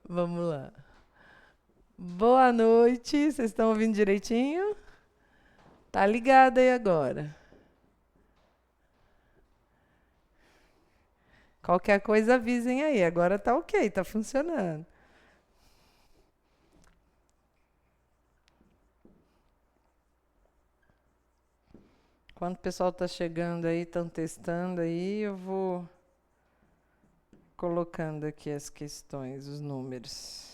Vamos lá. Boa noite, vocês estão ouvindo direitinho? Tá ligado aí agora. Qualquer coisa avisem aí, agora tá ok, tá funcionando. Quando o pessoal tá chegando aí, estão testando aí, eu vou colocando aqui as questões, os números.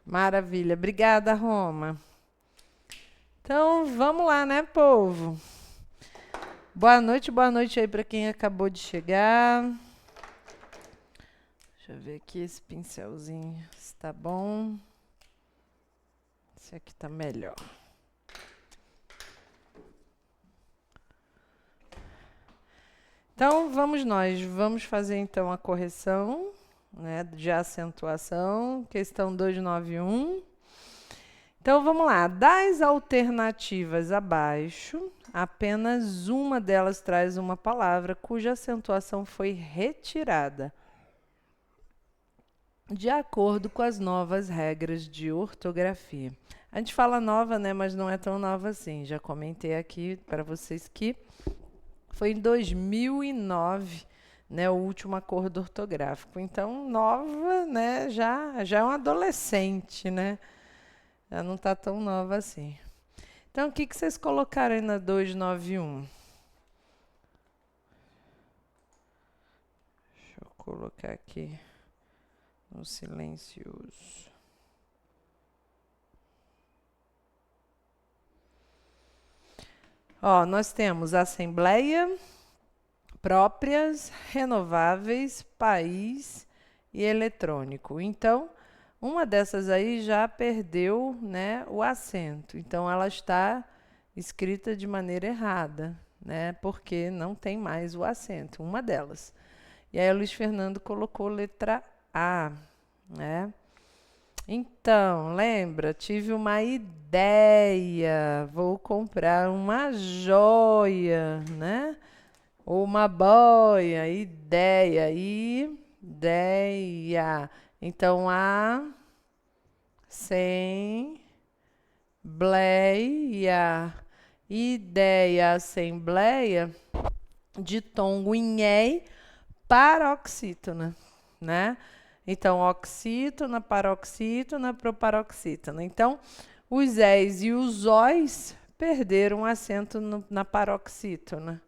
Maravilha, obrigada, Roma. Então, vamos lá, né, povo? Boa noite aí para quem acabou de chegar. Deixa eu ver aqui esse pincelzinho, se tá bom. Esse aqui tá melhor. Então, vamos fazer então a correção, né, de acentuação, questão 291. Então, vamos lá. Das alternativas abaixo, apenas uma delas traz uma palavra cuja acentuação foi retirada, de acordo com as novas regras de ortografia. A gente fala nova, né, mas não é tão nova assim. Já comentei aqui para vocês que foi em 2009, né, o último acordo ortográfico. Então, nova, né, já é um adolescente, né? Já não está tão nova assim. Então, o que vocês colocaram aí na 291? Deixa eu colocar aqui no silencioso. Ó, nós temos assembleia, próprias, renováveis, país e eletrônico. Então, uma dessas aí já perdeu, né, o acento. Então, ela está escrita de maneira errada, né, porque não tem mais o acento, uma delas. E aí, o Luiz Fernando colocou letra A, né? Então, lembra? Tive uma ideia. Vou comprar uma joia, né? Ou uma boia. Ideia. Ideia. Então, a assembleia. Ideia, assembleia de tom guinhei paroxítona, né? Então, oxítona, paroxítona, proparoxítona. Então, os és e os óis perderam acento na paroxítona.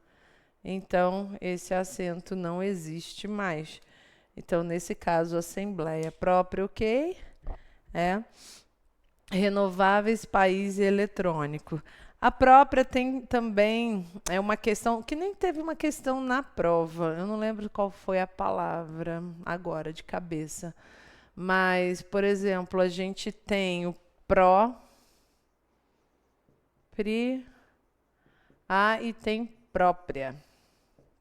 Então, esse acento não existe mais. Então, nesse caso, assembleia própria, ok? É. Renováveis, país e eletrônico. A própria tem também uma questão que nem teve uma questão na prova. Eu não lembro qual foi a palavra agora de cabeça. Mas, por exemplo, a gente tem o pró, pri, a e tem própria.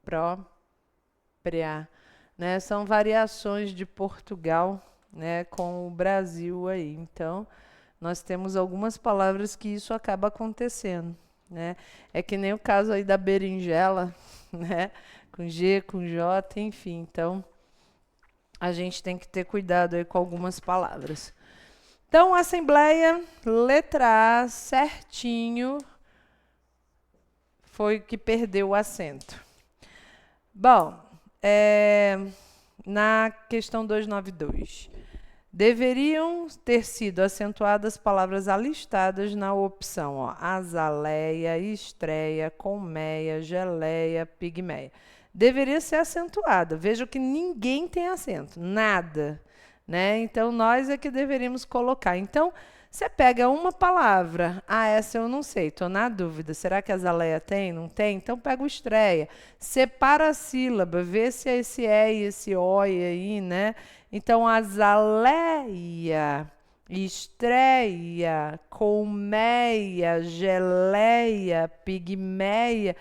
Própria, né? São variações de Portugal, né, com o Brasil aí. Então, nós temos algumas palavras que isso acaba acontecendo, né? É que nem o caso aí da berinjela, né? Com G, com J, enfim. Então, a gente tem que ter cuidado aí com algumas palavras. Então, assembleia, letra A, certinho, foi o que perdeu o acento. Bom, na questão 292. Deveriam ter sido acentuadas palavras alistadas na opção, ó, azaleia, estreia, colmeia, geleia, pigmeia. Deveria ser acentuada. Veja que ninguém tem acento, nada, né? Então, nós é que deveríamos colocar. Então, você pega uma palavra, essa eu não sei, estou na dúvida, será que a azaleia tem? Não tem? Então, pega o estreia. Separa a sílaba, vê se é esse e esse oi aí, né? Então, azaleia, estreia, colmeia, geleia, pigmeia,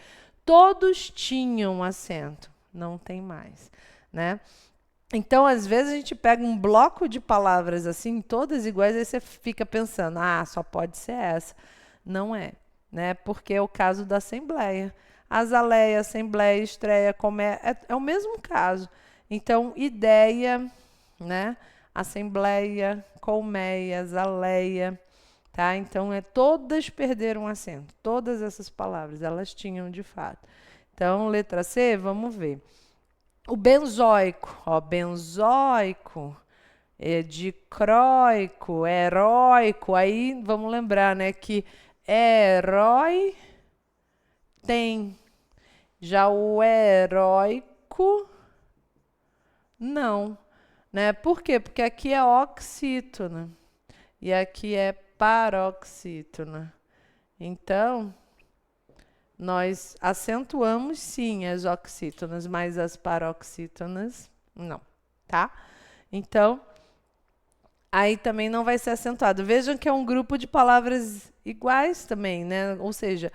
todos tinham acento. Não tem mais, né? Então, às vezes, a gente pega um bloco de palavras assim, todas iguais, aí você fica pensando, ah, só pode ser essa. Não é, né? Porque é o caso da assembleia. Azaleia, assembleia, estreia, colmeia, é o mesmo caso. Então, ideia, né? Assembleia, colmeia, azaleia, tá? Então, todas perderam acento. Todas essas palavras, elas tinham de fato. Então, letra C, vamos ver. O benzoico, ó, benzoico, dicróico, heróico. Aí, vamos lembrar, né, que herói tem. Já o heróico, não. Né? Por quê? Porque aqui é oxítona e aqui é paroxítona. Então, nós acentuamos sim as oxítonas, mas as paroxítonas não, tá? Então, aí também não vai ser acentuado. Vejam que é um grupo de palavras iguais também, né? Ou seja,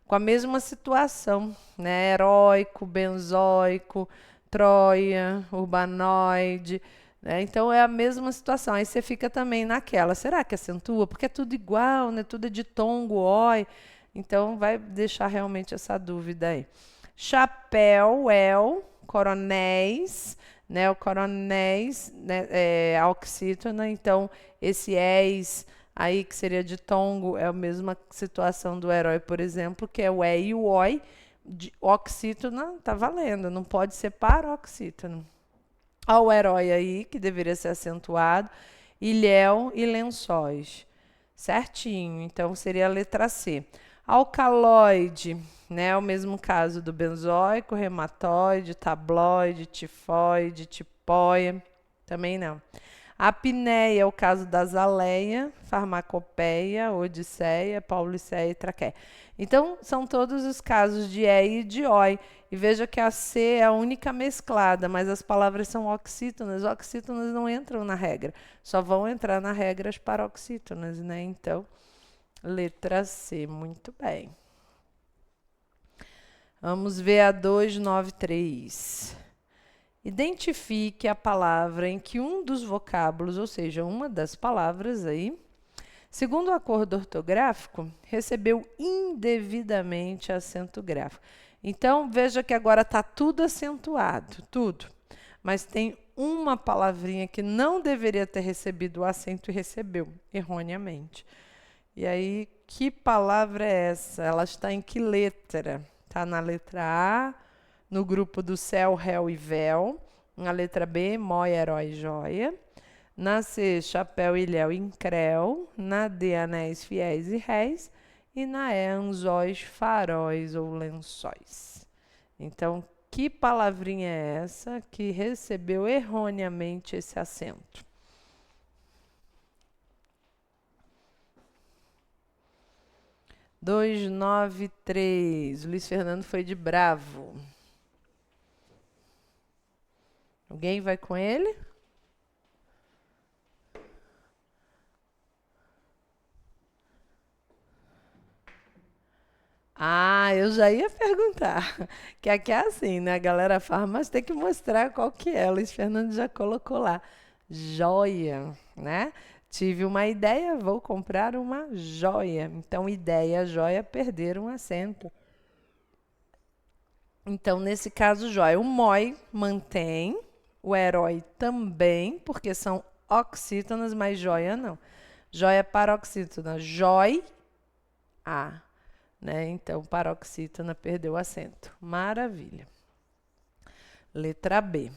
com a mesma situação, né? Heróico, benzoico, Troia, urbanoide, né? Então é a mesma situação. Aí você fica também naquela. Será que acentua? Porque é tudo igual, né? Tudo é ditongo, oi. Então vai deixar realmente essa dúvida aí. Chapéu, coronéis, né? O coronéis, né? A oxítona. Então esse és aí que seria ditongo é a mesma situação do herói, por exemplo, que é o e o oi. De oxítona tá valendo, não pode ser paroxítona. Olha o herói aí, que deveria ser acentuado, ilhéu e lençóis. Certinho, então seria a letra C. Alcaloide, né? O mesmo caso do benzoico, reumatóide, tabloide, tifoide, tipóia. Também não. Apneia é o caso da azaleia, farmacopeia, odisseia, pauliceia e traqueia. Então, são todos os casos de e e de oi. E veja que a C é a única mesclada, mas as palavras são oxítonas. Oxítonas não entram na regra, só vão entrar na regra as paroxítonas, né? Então, letra C, muito bem. Vamos ver a 293. Identifique a palavra em que um dos vocábulos, ou seja, uma das palavras aí, segundo o acordo ortográfico, recebeu indevidamente acento gráfico. Então, veja que agora está tudo acentuado, tudo. Mas tem uma palavrinha que não deveria ter recebido o acento e recebeu, erroneamente. E aí, que palavra é essa? Ela está em que letra? Está na letra A, no grupo do céu, réu e véu. Na letra B, mói, herói, joia. Na C, chapéu, ilhéu, incréu. Na D, anéis, fiéis e réis. E na E, anzóis, faróis ou lençóis. Então, que palavrinha é essa que recebeu erroneamente esse acento? Dois, nove, três. Luiz Fernando foi de bravo. Alguém vai com ele? Ah, eu já ia perguntar. Que aqui é assim, né? A galera fala, mas tem que mostrar qual que é. Luiz Fernando já colocou lá. Joia, né? Tive uma ideia, vou comprar uma joia. Então, ideia, joia, perderam um acento. Então, nesse caso, joia. O mói mantém, o herói também, porque são oxítonas, mas joia não. Joia paroxítona, jói, a. Né? Então, paroxítona perdeu o acento. Maravilha. Letra B.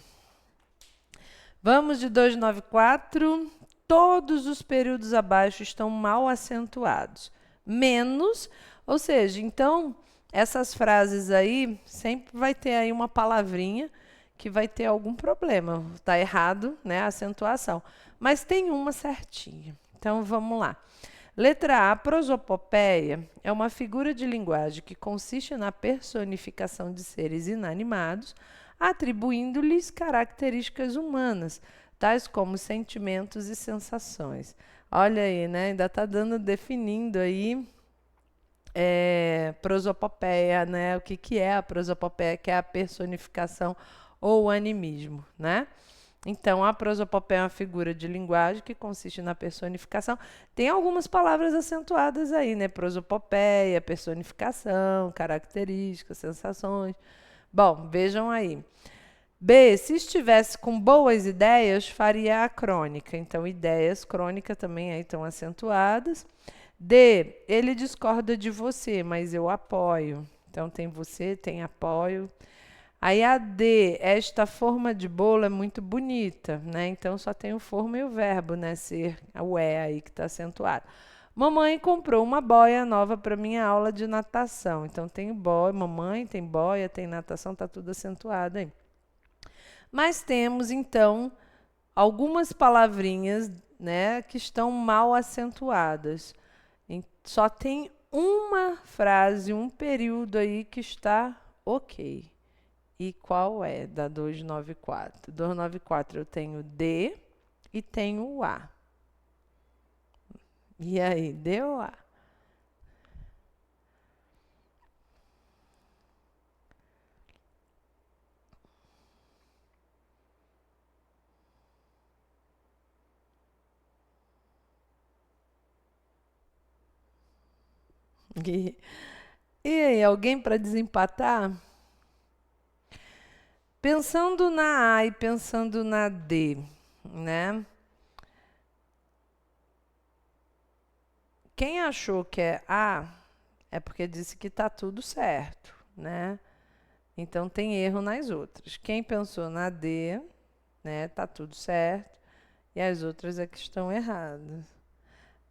Vamos de 294. Todos os períodos abaixo estão mal acentuados. Menos, ou seja, então, essas frases aí, sempre vai ter aí uma palavrinha que vai ter algum problema. Está errado, né, a acentuação. Mas tem uma certinha. Então, vamos lá. Letra A, prosopopeia, é uma figura de linguagem que consiste na personificação de seres inanimados, atribuindo-lhes características humanas, tais como sentimentos e sensações. Olha aí, né? Ainda está definindo aí prosopopeia, né? O que, que é a prosopopeia, que é a personificação ou o animismo, né? Então, a prosopopeia é uma figura de linguagem que consiste na personificação. Tem algumas palavras acentuadas aí, né? Prosopopeia, personificação, características, sensações. Bom, vejam aí. B, se estivesse com boas ideias, faria a crônica. Então, ideias, crônica também aí estão acentuadas. D, ele discorda de você, mas eu apoio. Então, tem você, tem apoio. Aí a D, esta forma de bolo é muito bonita, né? Então, só tem o forma e o verbo, né? Ser, o aí que está acentuado. Mamãe comprou uma boia nova para minha aula de natação. Então, tem boia, mamãe, tem boia, tem natação, está tudo acentuado aí. Mas temos, então, algumas palavrinhas, né, que estão mal acentuadas. Só tem uma frase, um período aí que está ok. E qual é da 294? 294 eu tenho D e tenho o A. E aí, D ou A? E, e aí, alguém para desempatar? Pensando na A e pensando na D, né? Quem achou que é A é porque disse que está tudo certo, né? Então tem erro nas outras. Quem pensou na D, né, tá tudo certo, e as outras é que estão erradas.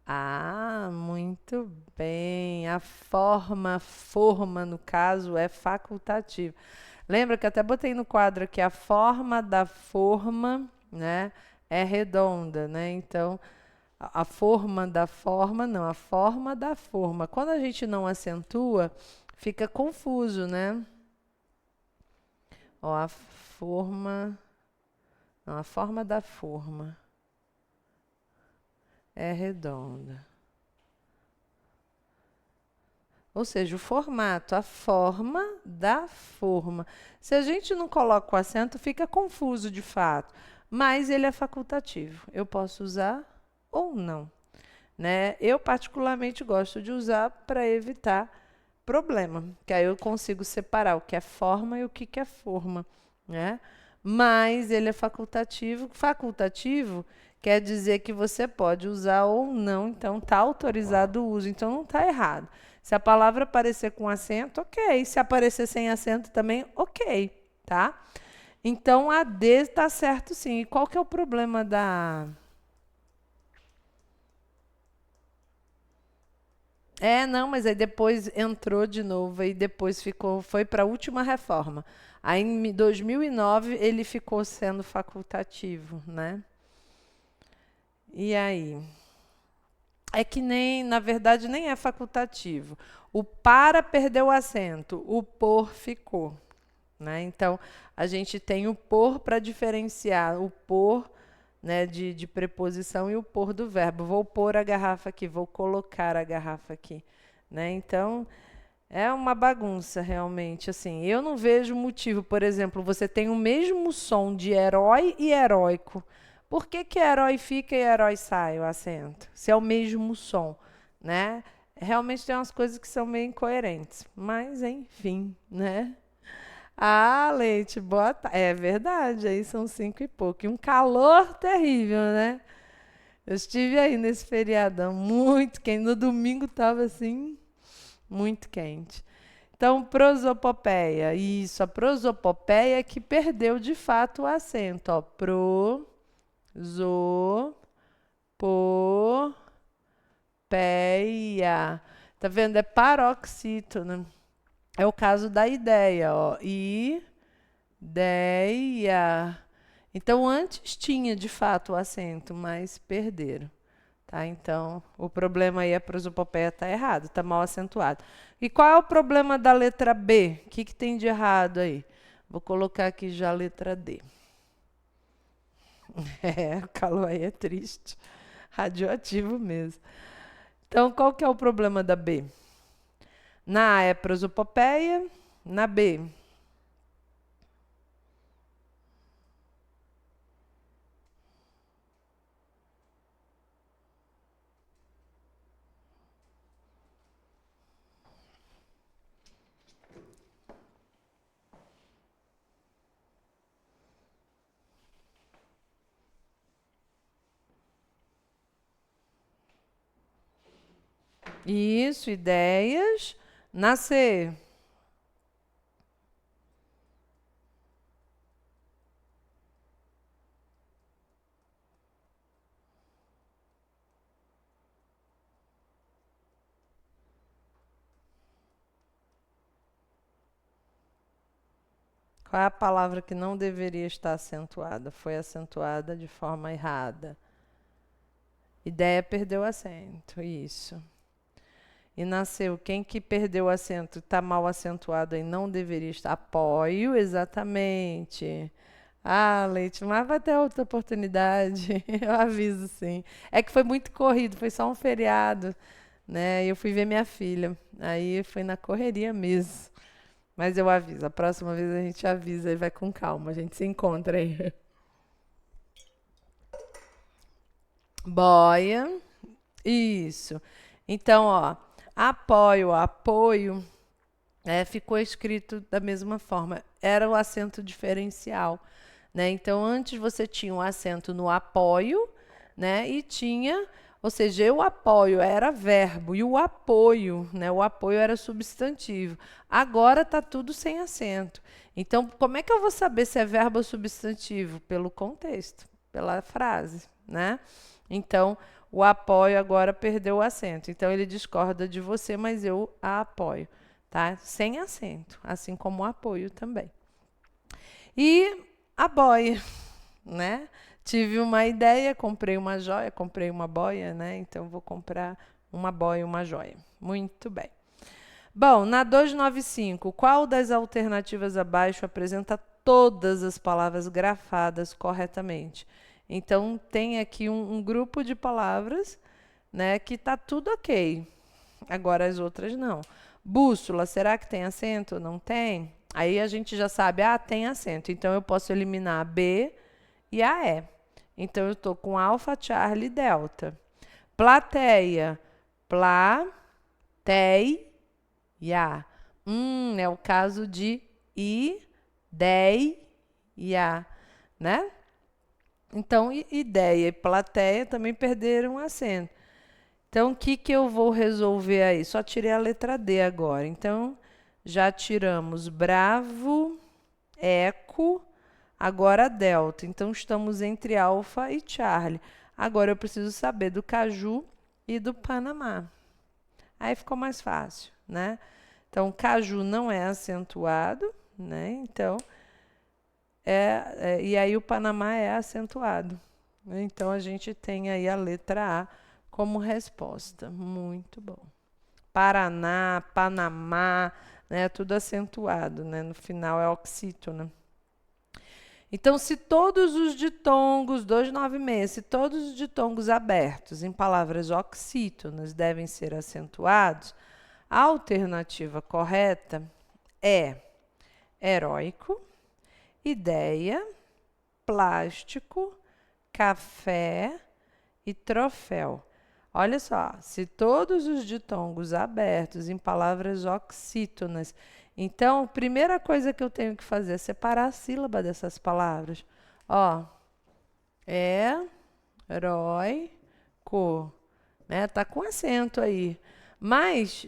Ah, muito bem. A forma no caso é facultativa. Lembra que até botei no quadro aqui a forma da forma, né, é redonda, né? Então a forma da forma, não, a forma da forma. Quando a gente não acentua, fica confuso, né? Ó, a forma, não, a forma da forma é redonda. Ou seja, o formato, a forma da forma. Se a gente não coloca o acento, fica confuso de fato. Mas ele é facultativo. Eu posso usar ou não, né? Eu particularmente gosto de usar para evitar problema, que aí eu consigo separar o que é forma e o que é forma, né? Mas ele é facultativo. Facultativo quer dizer que você pode usar ou não, então está autorizado o uso, então não está errado. Se a palavra aparecer com acento, ok. Se aparecer sem acento também, ok, tá? Então a D está certo sim. E qual que é o problema da... Não, mas aí depois entrou de novo e depois ficou, foi para a última reforma. Aí em 2009 ele ficou sendo facultativo, né? E aí? É que nem, na verdade, nem é facultativo. O para perdeu o acento, o por ficou, né? Então, a gente tem o por para diferenciar o por, né, de preposição e o por do verbo. Vou pôr a garrafa aqui, vou colocar a garrafa aqui, né? Então, é uma bagunça realmente, assim. Eu não vejo motivo, por exemplo, você tem o mesmo som de herói e heróico. Por que que herói fica e herói sai o acento? Se é o mesmo som, né? Realmente tem umas coisas que são meio incoerentes, mas enfim, né? Ah, Leite, boa tarde. É verdade, aí são 5 e pouco. E um calor terrível, né? Eu estive aí nesse feriadão, muito quente. No domingo estava assim, muito quente. Então, prosopopeia. Isso, a prosopopeia que perdeu de fato o acento. Ó, prosopopeia. Tá vendo? É paroxítono. É o caso da ideia, ó. Ideia. Então, antes tinha de fato o acento, mas perderam. Tá? Então, o problema aí é a prosopopeia está errado, está mal acentuado. E qual é o problema da letra B? O que, que tem de errado aí? Vou colocar aqui já a letra D. É, o calor aí é triste. Radioativo mesmo. Então, qual que é o problema da B? Na A é prosopopeia, na B. Isso, ideias. Na C. Qual é a palavra que não deveria estar acentuada? Foi acentuada de forma errada. Ideia perdeu acento, isso. E nasceu, quem que perdeu o acento, está mal acentuado aí, não deveria estar. Apoio, exatamente. Ah, Leite, mas vai ter outra oportunidade, eu aviso sim. É que foi muito corrido, foi só um feriado, né? E eu fui ver minha filha, aí foi na correria mesmo. Mas eu aviso, a próxima vez a gente avisa e vai com calma, a gente se encontra aí. Boia, isso. Então, ó, apoio, apoio, ficou escrito da mesma forma. Era o acento diferencial, né? Então, antes você tinha um acento no apoio, né? E tinha, ou seja, eu apoio era verbo e o apoio, né? O apoio era substantivo. Agora tá tudo sem acento. Então, como é que eu vou saber se é verbo ou substantivo? Pelo contexto, pela frase, né? Então, o apoio agora perdeu o acento. Então, ele discorda de você, mas eu a apoio, tá? Sem acento, assim como o apoio também. E a boia, né? Tive uma ideia, comprei uma joia, comprei uma boia, né? Então, vou comprar uma boia e uma joia. Muito bem. Bom, na 295, qual das alternativas abaixo apresenta todas as palavras grafadas corretamente? Então, tem aqui um grupo de palavras, né, que está tudo ok. Agora as outras não. Bússola, será que tem acento? Não tem? Aí a gente já sabe, tem acento. Então, eu posso eliminar a B e a E. Então, eu estou com alfa, Charlie, delta. Plateia, plateia. É o caso de ideia, né? Então, ideia e plateia também perderam acento. Então, o que que eu vou resolver aí? Só tirei a letra D agora. Então, já tiramos bravo, eco, agora delta. Então, estamos entre alfa e Charlie. Agora, eu preciso saber do Caju e do Panamá. Aí ficou mais fácil, né? Então, Caju não é acentuado, né? Então, e aí o Panamá é acentuado. Então, a gente tem aí a letra A como resposta. Muito bom. Paraná, Panamá, né? Tudo acentuado, né? No final é oxítona. Então, se todos os ditongos, 296, se todos os ditongos abertos em palavras oxítonas devem ser acentuados, a alternativa correta é heróico, ideia, plástico, café e troféu. Olha só, se todos os ditongos abertos em palavras oxítonas. Então, a primeira coisa que eu tenho que fazer é separar a sílaba dessas palavras. Ó, heróico, né? Tá com acento aí. Mas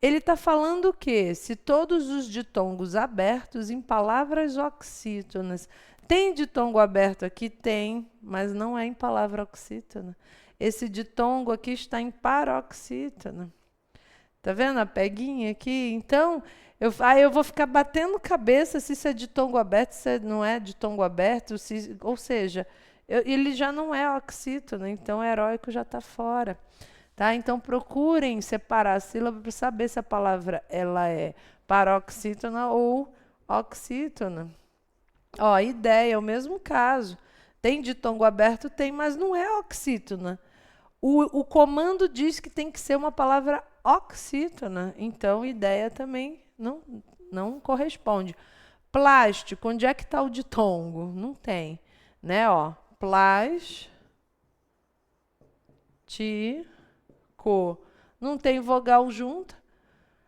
ele está falando o quê? Se todos os ditongos abertos em palavras oxítonas. Tem ditongo aberto aqui? Tem, mas não é em palavra oxítona. Esse ditongo aqui está em paroxítona. Tá vendo a peguinha aqui? Então, eu vou ficar batendo cabeça se isso é ditongo aberto, se não é ditongo aberto, ou seja, ele já não é oxítona, então heróico já está fora. Tá? Então, procurem separar a sílaba para saber se a palavra ela é paroxítona ou oxítona. Ó, ideia, é o mesmo caso. Tem ditongo aberto? Tem, mas não é oxítona. O comando diz que tem que ser uma palavra oxítona. Então, ideia também não corresponde. Plástico, onde é que está o ditongo? Não tem. Né? Ó, plástico. Não tem vogal junto.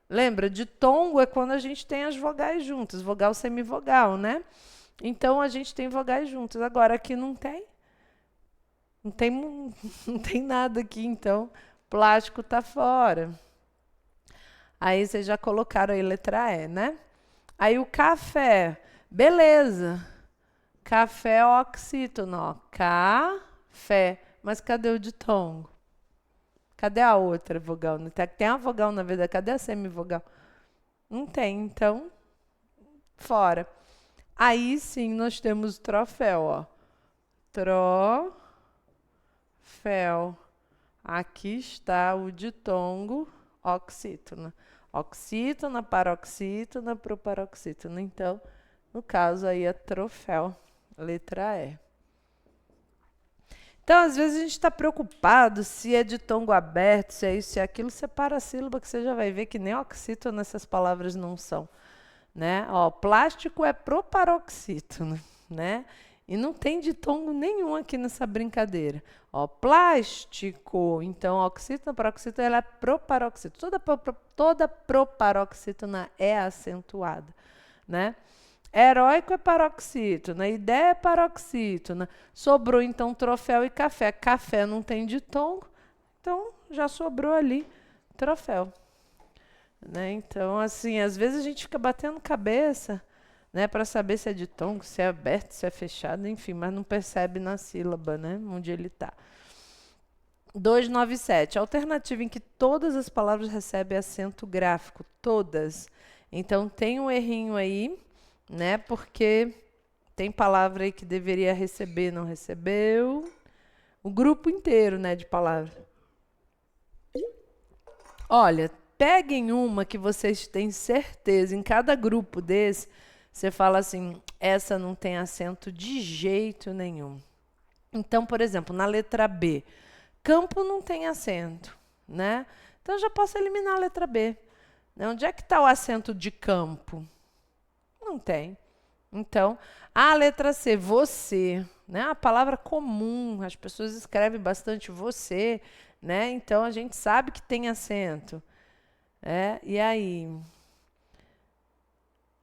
Lembra, ditongo é quando a gente tem as vogais juntas, vogal semivogal, né? Então a gente tem vogais juntas. Agora aqui não tem. Não tem, não tem nada aqui, então plástico tá fora. Aí vocês já colocaram aí letra E, né? Aí o café, beleza. Café oxítono, ó. Café. Mas cadê o ditongo? Cadê a outra vogal? Tem a vogal, na verdade. Cadê a semivogal? Não tem, então, fora. Aí sim nós temos o troféu, ó. Troféu. Aqui está o ditongo oxítona. Oxítona, paroxítona, proparoxítona. Então, no caso aí é troféu, letra E. Então, às vezes a gente está preocupado se é ditongo aberto, se é isso, se é aquilo. Separa a sílaba que você já vai ver que nem oxítona essas palavras não são. Né? Ó, plástico é proparoxítona, né? E não tem ditongo nenhum aqui nessa brincadeira. Ó, plástico, então oxítona, paroxítona, ela é proparoxítona. Toda proparoxítona é acentuada, né? Heróico é paroxítona, ideia é paroxítona. Sobrou então troféu e café. Café não tem ditongo, então já sobrou ali troféu. Né? Então, assim, às vezes a gente fica batendo cabeça, né, para saber se é ditongo, se é aberto, se é fechado, enfim, mas não percebe na sílaba, né, onde ele está. 297, alternativa em que todas as palavras recebem acento gráfico, todas. Então, tem um errinho aí, né, porque tem palavra aí que deveria receber, não recebeu. O grupo inteiro, né, de palavras. Olha, peguem uma que vocês têm certeza, em cada grupo desse, você fala assim, essa não tem acento de jeito nenhum. Então, por exemplo, na letra B, campo não tem acento, né? Então, eu já posso eliminar a letra B. Né? Onde é que está o acento de campo? Não tem. Então, a letra C, você, né? A palavra comum, as pessoas escrevem bastante você, né? Então, a gente sabe que tem acento. E aí?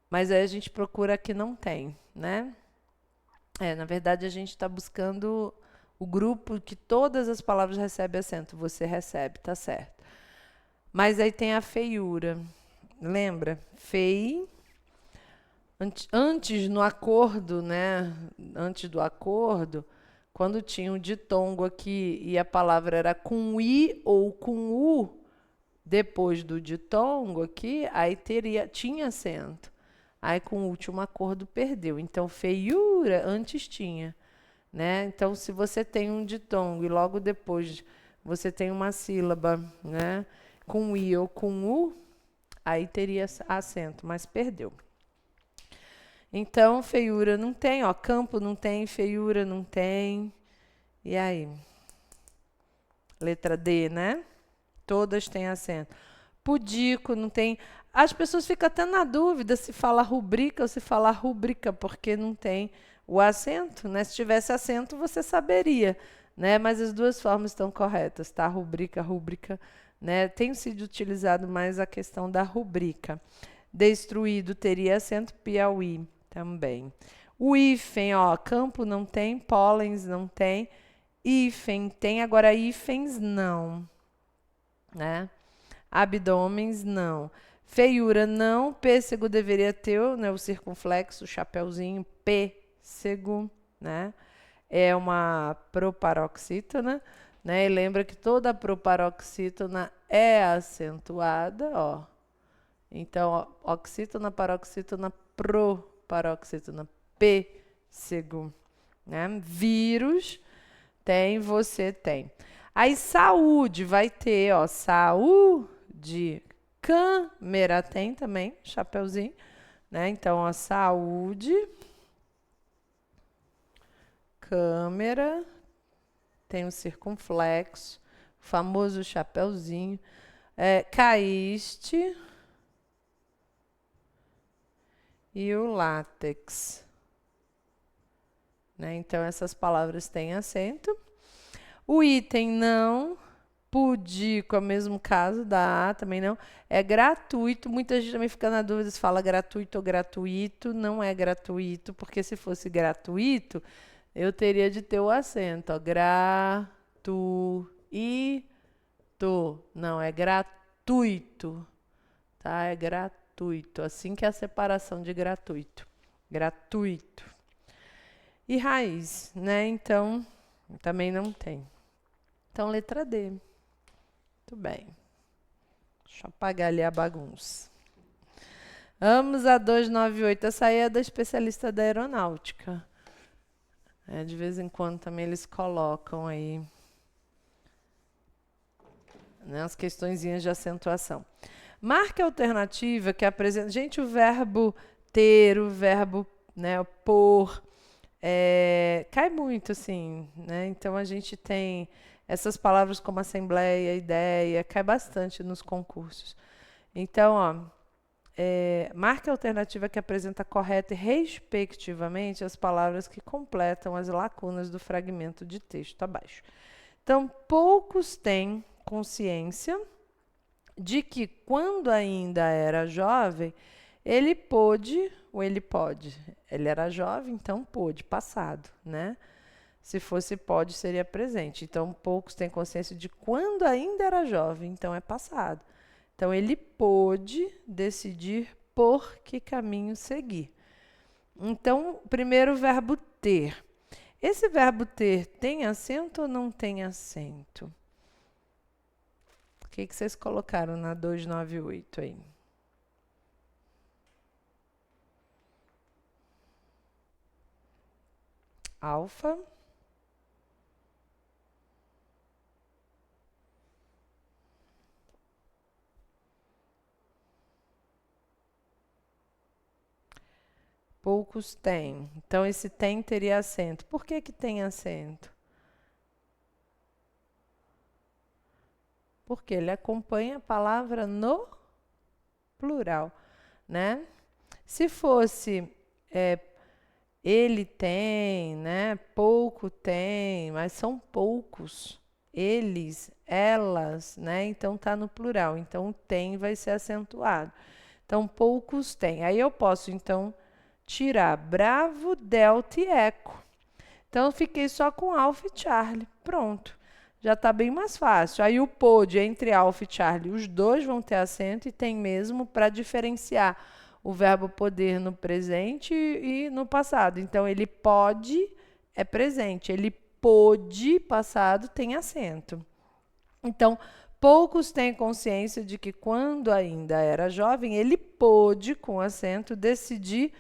Mas aí a gente procura que não tem, né? Na verdade, a gente está buscando o grupo que todas as palavras recebem acento. Você recebe, tá certo. Mas aí tem a feiura. Lembra? Antes no acordo, né? Antes do acordo, quando tinha um ditongo aqui e a palavra era com i ou com u, depois do ditongo aqui, aí tinha acento. Aí com o último acordo perdeu. Então, feiura antes tinha. Né? Então, se você tem um ditongo e logo depois você tem uma sílaba, né, com i ou com u, aí teria acento, mas perdeu. Então, feiura não tem, ó, campo não tem, feiura não tem. E aí? Letra D, né? Todas têm acento. Pudico não tem. As pessoas ficam até na dúvida se fala rubrica ou se fala rúbrica, porque não tem o acento, né? Se tivesse acento, você saberia, né? Mas as duas formas estão corretas, tá? Rubrica, rúbrica, né? Tem sido utilizado mais a questão da rubrica. Destruído teria acento, Piauí também. O hífen, ó, campo não tem, pólens não tem, hífen tem, agora hífens não, né? Abdômenes, não. Feiura, não. Pêssego deveria ter, né, o circunflexo, o chapeuzinho, pêssego, né? É uma proparoxítona, né? E lembra que toda proparoxítona é acentuada, ó. Então, ó, oxítona, paroxítona, proparoxítona, pêssego, né? Vírus, tem, você tem. Aí, saúde, vai ter, ó, saúde. Câmera tem também, chapeuzinho, né? Então, ó, saúde. câmera, tem o circunflexo, o famoso chapeuzinho. Caíste e o látex. Né? Então, essas palavras têm acento. O item não. Pudico é o mesmo caso da A, também não. É gratuito. Muita gente também fica na dúvida se fala gratuito ou gratuito. Não é gratuito, porque se fosse gratuito, eu teria de ter o acento. Ó. Gratuito. Não, é gratuito. Tá? É gratuito. Assim que é a separação de gratuito. Gratuito. E raiz, né? Então, também não tem. Então, letra D. Muito bem. Deixa eu apagar ali a bagunça. Vamos a 298. Essa aí é da especialista da aeronáutica. De vez em quando também eles colocam aí, né, as questõezinhas de acentuação. Marque a alternativa que apresenta... Gente, o verbo ter, o verbo, né, por, cai muito, assim, né? Então, a gente tem essas palavras como assembleia, ideia, cai bastante nos concursos. Então, ó, marque a alternativa que apresenta correta e respectivamente as palavras que completam as lacunas do fragmento de texto abaixo. Então, poucos têm consciência de que quando ainda era jovem, ele pôde, ou ele pode. Ele era jovem, então pôde, passado, né? Se fosse pode, seria presente. Então, poucos têm consciência de quando ainda era jovem, então é passado. Então, ele pôde decidir por que caminho seguir. Então, primeiro o verbo ter. Esse verbo ter tem acento ou não tem acento? O que vocês colocaram na 298 aí? Alfa. Poucos têm. Então, esse tem teria acento. Por que que tem acento? Porque ele acompanha a palavra no plural, né? Se fosse ele tem, né? Pouco tem, mas são poucos. Eles, elas, né? Então tá no plural. Então o tem vai ser acentuado. Então poucos têm. Aí eu posso então tirar Bravo, Delta e Eco. Então eu fiquei só com Alfa e Charlie. Pronto. Já está bem mais fácil. Aí o pôde entre Alfa e Charlie, os dois vão ter acento e tem mesmo para diferenciar o verbo poder no presente e no passado. Então, ele pode é presente, ele pôde, passado, tem acento. Então, poucos têm consciência de que quando ainda era jovem, ele pôde, com acento, decidir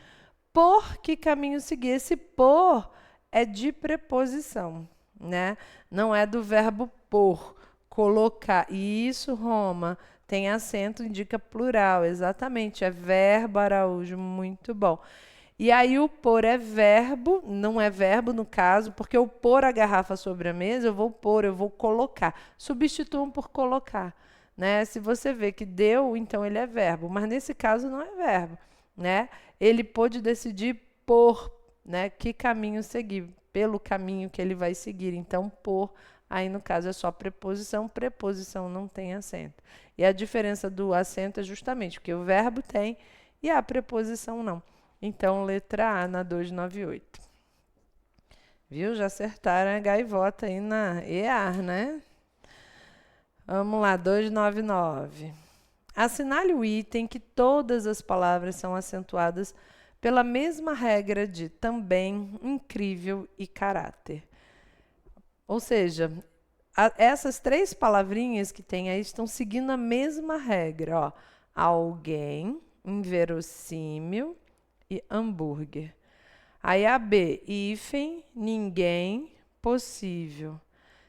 por que caminho seguir. Esse por é de preposição, né? Não é do verbo por, colocar. E isso, Roma, tem acento, indica plural, exatamente. É verbo, Araújo, muito bom. E aí o pôr é verbo, não é verbo no caso, porque eu pôr a garrafa sobre a mesa, eu vou pôr, eu vou colocar. Substituam por colocar, né? Se você vê que deu, então ele é verbo, mas nesse caso não é verbo, né? Ele pôde decidir por, né, que caminho seguir, pelo caminho que ele vai seguir. Então, por, aí no caso é só preposição, preposição não tem acento. E a diferença do acento é justamente porque o verbo tem e a preposição não. Então, letra A na 298. Viu? Já acertaram a gaivota aí na EAR, né? Vamos lá, 299. Assinale o item que todas as palavras são acentuadas pela mesma regra de também, incrível e caráter. Ou seja, essas três palavrinhas que tem aí estão seguindo a mesma regra. Ó. Alguém, inverossímil e hambúrguer. Aí a B, hífen, ninguém, possível.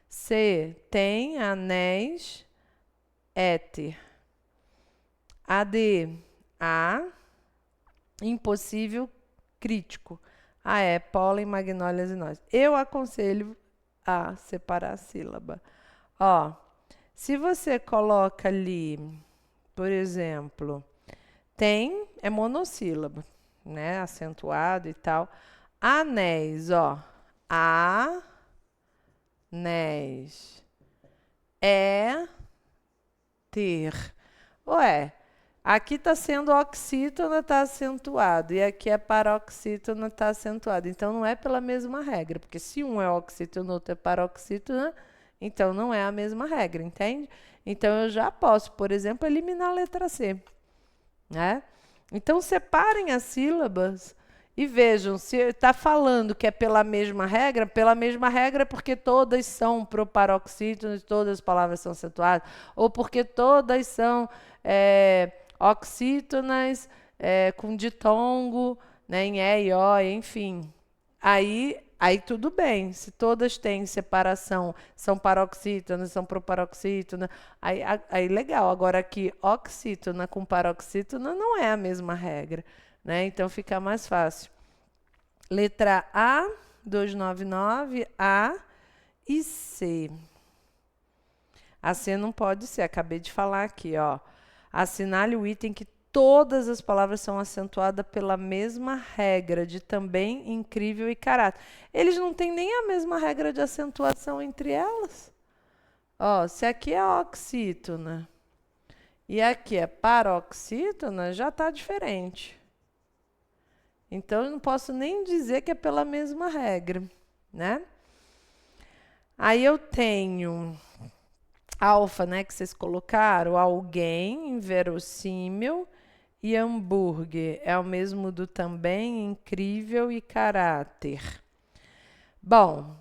C, tem, anéis, éter. A D, a, impossível, crítico. Ah, é, pólen, magnólias e nozes. Eu aconselho a separar a sílaba. Ó, se você coloca ali, por exemplo, é monossílaba, né? Acentuado e tal. Anéis, ó. Anéis. É ter. Ué, aqui está sendo oxítona, está acentuado. E aqui é paroxítona, está acentuado. Então, não é pela mesma regra. Porque se um é oxítona, outro é paroxítona, então não é a mesma regra, entende? Então, eu já posso, por exemplo, eliminar a letra C. Né? Então, separem as sílabas e vejam, se está falando que é pela mesma regra porque todas são proparoxítonas, todas as palavras são acentuadas, ou porque todas são oxítonas com ditongo, né, em E e O, enfim. Aí tudo bem, se todas têm separação, são paroxítonas, são proparoxítonas, aí legal. Agora aqui, oxítona com paroxítona não é a mesma regra, né? Então fica mais fácil. Letra A, 299, A e C. A C não pode ser, acabei de falar aqui, ó. Assinale o item que todas as palavras são acentuadas pela mesma regra de também, incrível e caráter. Eles não têm nem a mesma regra de acentuação entre elas. Ó, se aqui é oxítona e aqui é paroxítona, já está diferente. Então, eu não posso nem dizer que é pela mesma regra, né? Aí eu tenho alfa, né, que vocês colocaram, alguém, inverossímil, e hambúrguer é o mesmo do também, incrível e caráter. Bom,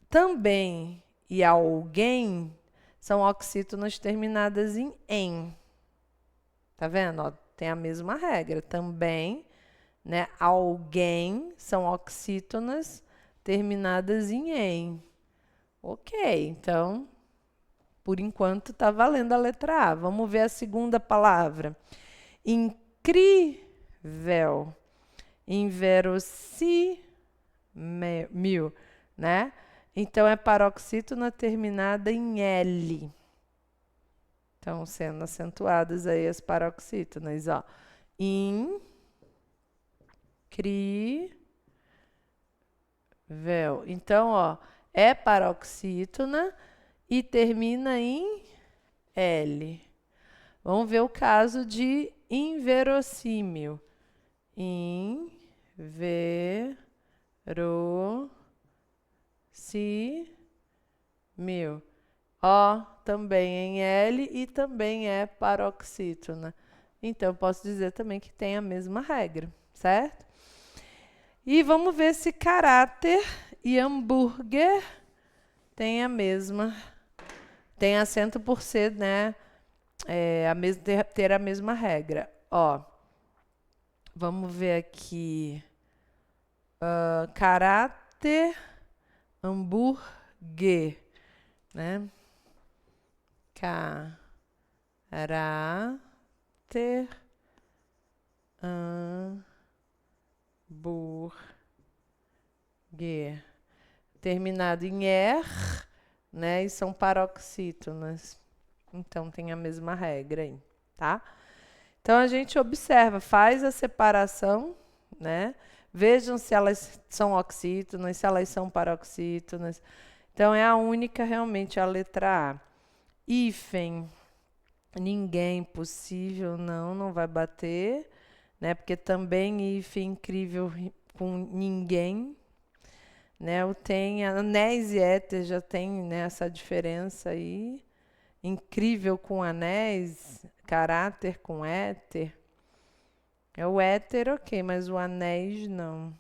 também e alguém são oxítonas terminadas em "em". Tá vendo? Ó, tem a mesma regra. Também, né, alguém são oxítonas terminadas em "em". Ok, então, por enquanto está valendo a letra A. Vamos ver a segunda palavra. Incrível, inverossímil, né? Então, é paroxítona terminada em L. Então, sendo acentuadas aí as paroxítonas, ó. Incrível. Então, ó, é paroxítona e termina em L. Vamos ver o caso de inverossímil. Inverossímil. Ó, também em L e também é paroxítona. Então, posso dizer também que tem a mesma regra, certo? E vamos ver se caráter e hambúrguer tem a mesma. Tem acento por ser, né? Ter a mesma regra. Ó, vamos ver aqui. Caráter, hambúrguer, né? Caráter, hambúrguer. Terminado em er, né? E são paroxítonas. Então, tem a mesma regra aí, tá? Então, a gente observa, faz a separação, né? Vejam se elas são oxítonas, se elas são paroxítonas. Então, é a única, realmente, a letra A. Hífen, ninguém, possível, não vai bater, né? Porque também hífen, incrível com ninguém, né? Tem anéis e éter, já tem, né, essa diferença aí. Incrível com anéis, caráter com éter. É o éter, ok, mas o anéis não.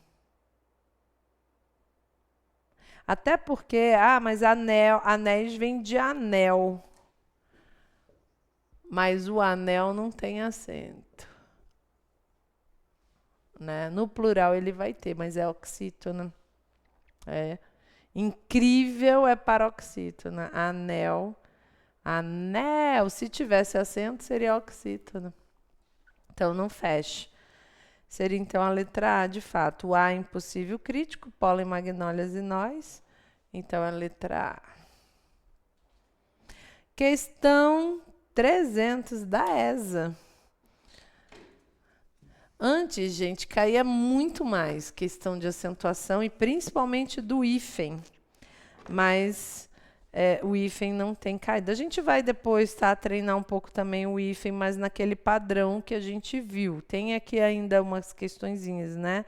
Até porque, mas anéis vem de anel. Mas o anel não tem acento. Né? No plural ele vai ter, mas é oxítona. Incrível é paroxítona. Anel. Se tivesse acento, seria oxítona. Então, não fecha. Seria então a letra A, de fato. O A, impossível crítico, pólen, magnólias e nós. Então, a letra A. Questão 300 da ESA. Antes, gente, caía muito mais questão de acentuação e principalmente do hífen. Mas o hífen não tem caído. A gente vai depois treinar um pouco também o hífen, mas naquele padrão que a gente viu. Tem aqui ainda umas questõezinhas, né?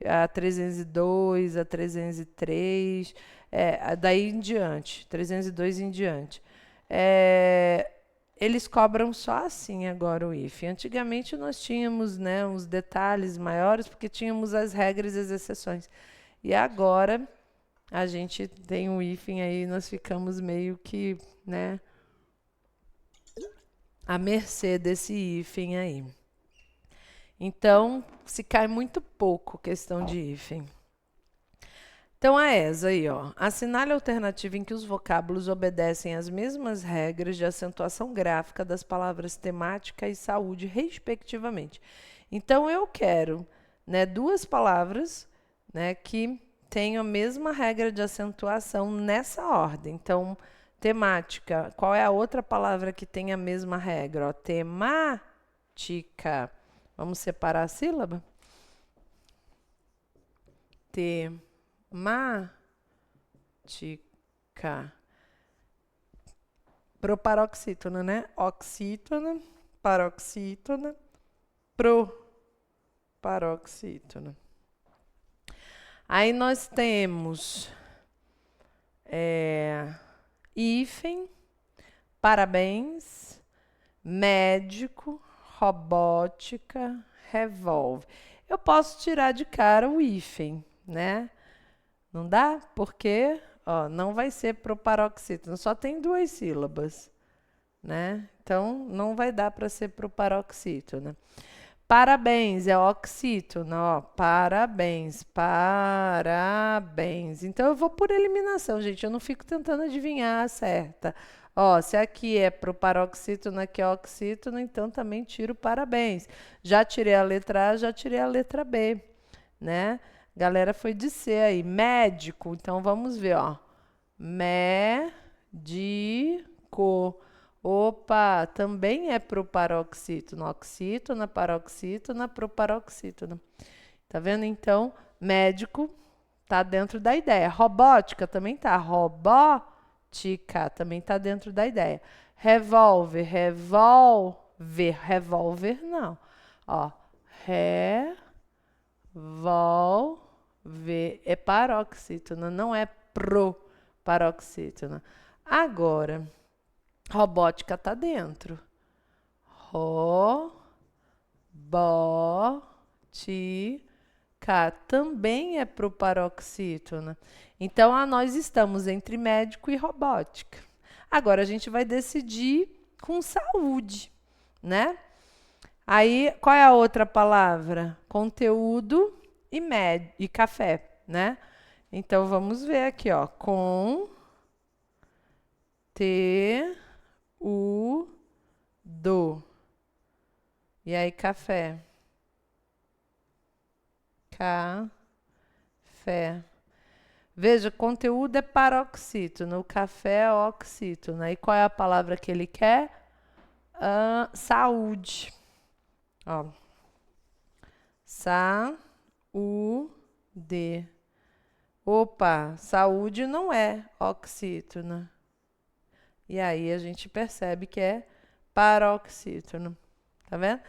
A 302, a 303, daí em diante, 302 em diante. Eles cobram só assim agora o hífen. Antigamente nós tínhamos, né, uns detalhes maiores, porque tínhamos as regras e as exceções. E agora a gente tem o hífen aí, nós ficamos meio que, né, à mercê desse hífen aí. Então, se cai muito pouco questão de hífen. Então, a ESA aí, ó. Assinale a alternativa em que os vocábulos obedecem às mesmas regras de acentuação gráfica das palavras temática e saúde, respectivamente. Então, eu quero, né, duas palavras, né, que tenham a mesma regra de acentuação nessa ordem. Então, temática. Qual é a outra palavra que tem a mesma regra? Ó, temática. Vamos separar a sílaba? Temática. Proparoxítona, né? Oxítona, paroxítona, proparoxítona. Aí nós temos hífen, parabéns, médico, robótica, revólver. Eu posso tirar de cara o hífen, né? Não dá? Porque não vai ser proparoxítona, só tem 2 sílabas, né? Então, não vai dar para ser proparoxítona. Parabéns, é oxítona, ó. Parabéns, parabéns. Então, eu vou por eliminação, gente. Eu não fico tentando adivinhar a certa. Ó, se aqui é proparoxítona, aqui é oxítona, então também tiro parabéns. Já tirei a letra A, já tirei a letra B, né? Galera foi de C aí. Médico, então vamos ver, ó. Médico. Opa, também é proparoxítona. Oxítona, paroxítona, proparoxítona. Tá vendo? Então, médico tá dentro da ideia. Robótica também tá. Robótica também tá dentro da ideia. Revólver, revólver. Revólver não. Ó, revólver é paroxítona, não é proparoxítona. Agora, robótica tá dentro. Robótica também é proparoxítona. Então, nós estamos entre médico e robótica. Agora, a gente vai decidir com saúde, né? Aí, qual é a outra palavra? Conteúdo e café, né? Então, vamos ver aqui, ó. Conteúdo. E aí, café. Café. Veja, conteúdo é paroxítona, o café é oxítona. E qual é a palavra que ele quer? Saúde. Ó. Saúde. Opa, saúde não é oxítona. E aí a gente percebe que é paroxítona. Tá vendo?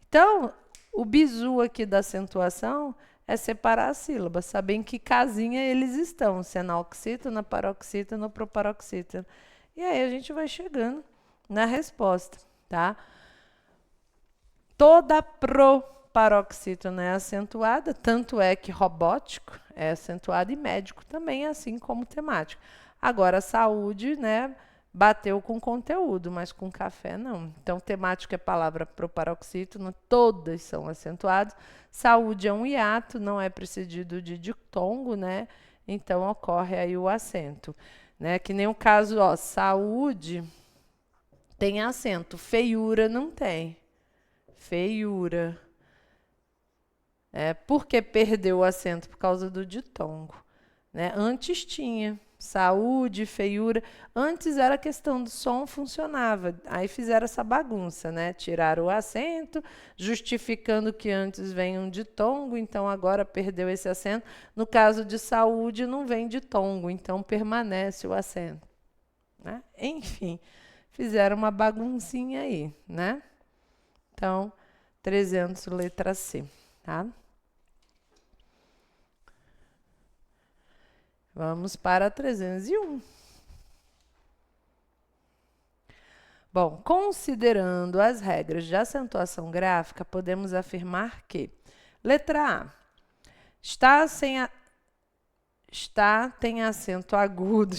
Então, o bizu aqui da acentuação é separar as sílabas, saber em que casinha eles estão, se é na oxítona, paroxítona ou proparoxítona. E aí a gente vai chegando na resposta, tá? Toda proparoxítona é acentuada, tanto é que robótico é acentuado e médico também, assim como temático. Agora, saúde, né, bateu com conteúdo, mas com café não. Então, temático é palavra proparoxítona, todas são acentuadas. Saúde é um hiato, não é precedido de ditongo, né? Então, ocorre aí o acento, né? Que nem o caso, ó, saúde tem acento, feiura não tem. Feiura. Por que perdeu o acento? Por causa do ditongo, né? Antes tinha saúde, feiura. Antes era questão do som, funcionava. Aí fizeram essa bagunça, né? Tiraram o acento, justificando que antes vem um ditongo, então agora perdeu esse acento. No caso de saúde, não vem ditongo, então permanece o acento, né? Enfim, fizeram uma baguncinha aí, né? Então, 300, letra C, tá? Vamos para 301. Bom, considerando as regras de acentuação gráfica, podemos afirmar que, letra A, está tem acento agudo,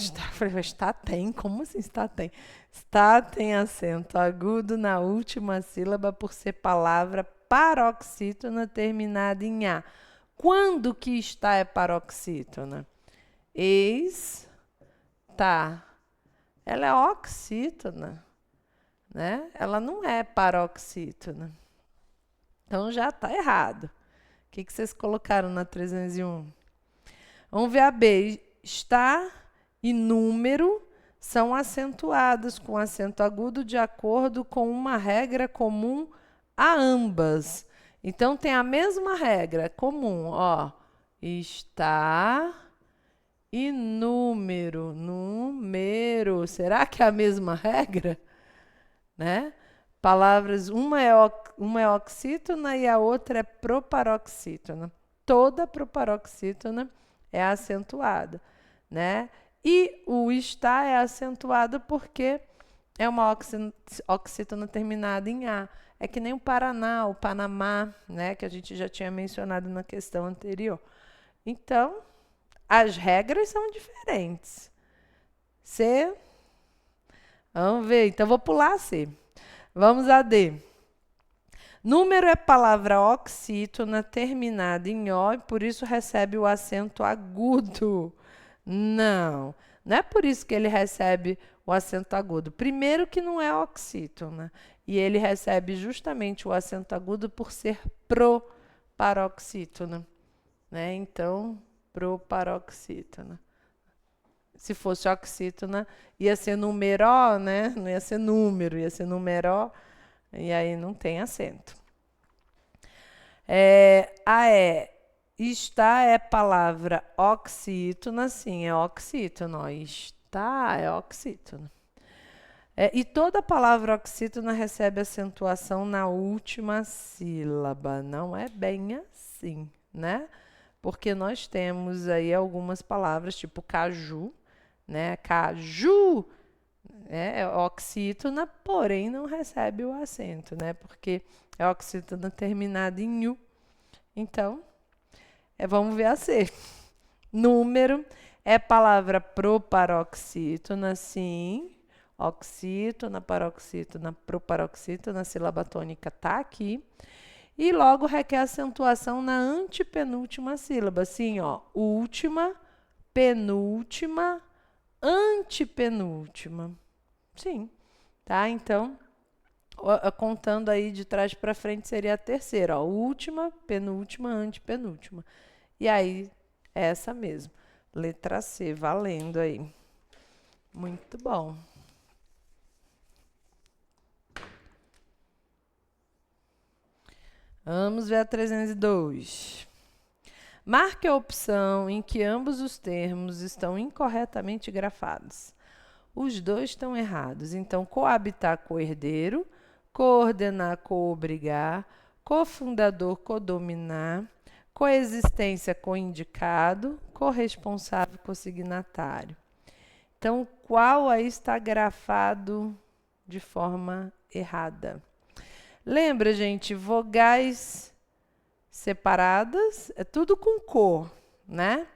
como assim está tem? Está tem acento agudo na última sílaba por ser palavra paroxítona terminada em A. Quando que está é paroxítona? Está. Ela é oxítona, né? Ela não é paroxítona. Então já está errado. O que vocês colocaram na 301? Vamos ver a B. Está e número são acentuados com acento agudo de acordo com uma regra comum a ambas. Então tem a mesma regra comum, ó. Está e número. Será que é a mesma regra? Né? Palavras, uma é oxítona e a outra é proparoxítona. Toda proparoxítona é acentuada, né? E o está é acentuado porque é uma oxítona terminada em A. É que nem o Paraná, o Panamá, né? Que a gente já tinha mencionado na questão anterior. Então, as regras são diferentes. C. Vamos ver. Então, vou pular a C. Vamos a D. Número é palavra oxítona terminada em O e por isso recebe o acento agudo. Não é por isso que ele recebe o acento agudo. Primeiro que não é oxítona. E ele recebe justamente o acento agudo por ser proparoxítona, né? Então, proparoxítona. Se fosse oxítona, ia ser numeró, né? Não ia ser número, ia ser numeró. E aí não tem acento. Está é palavra oxítona, sim, é oxítona. Ó, está é oxítona. E toda palavra oxítona recebe acentuação na última sílaba. Não é bem assim, né? Porque nós temos aí algumas palavras, tipo caju, né? Caju é oxítona, porém não recebe o acento, né? Porque é oxítona terminada em U. Então, vamos ver a C. Número é palavra proparoxítona, sim. Oxítona, paroxítona, proparoxítona, sílaba tônica está aqui. E logo requer acentuação na antepenúltima sílaba. Sim, ó, última, penúltima, antepenúltima. Sim, tá? Então, contando aí de trás para frente seria a terceira, ó, última, penúltima, antepenúltima. E aí, é essa mesmo. Letra C, valendo aí. Muito bom. Vamos ver a 302. Marque a opção em que ambos os termos estão incorretamente grafados. Os dois estão errados. Então, coabitar, co-herdeiro, coordenar, co-obrigar, cofundador, codominar, coexistência, co-indicado, corresponsável, co-signatário. Então, qual aí está grafado de forma errada? Lembra, gente, vogais separadas, é tudo com cor, né?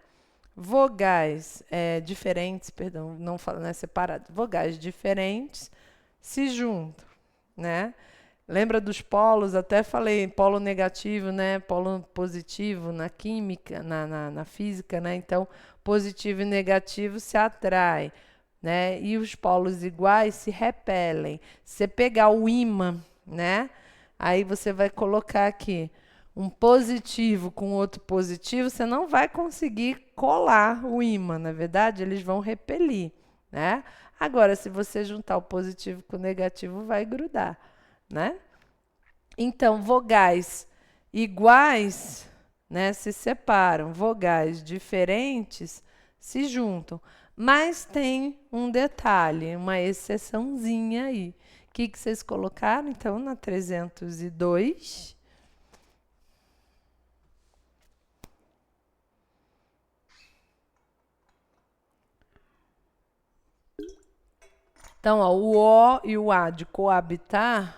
Vogais diferentes, perdão, não é separado. Vogais diferentes se juntam, né? Lembra dos polos? Até falei polo negativo, né? Polo positivo na química, na física, né? Então, positivo e negativo se atraem, né? E os polos iguais se repelem. Se você pegar o ímã, né? Aí você vai colocar aqui um positivo com outro positivo, você não vai conseguir colar o ímã, na verdade, eles vão repelir, né? Agora, se você juntar o positivo com o negativo, vai grudar, né? Então, vogais iguais, né, se separam, vogais diferentes se juntam. Mas tem um detalhe, uma exceçãozinha aí. O que vocês colocaram, então, na 302? Então, ó, o O e o A de coabitar,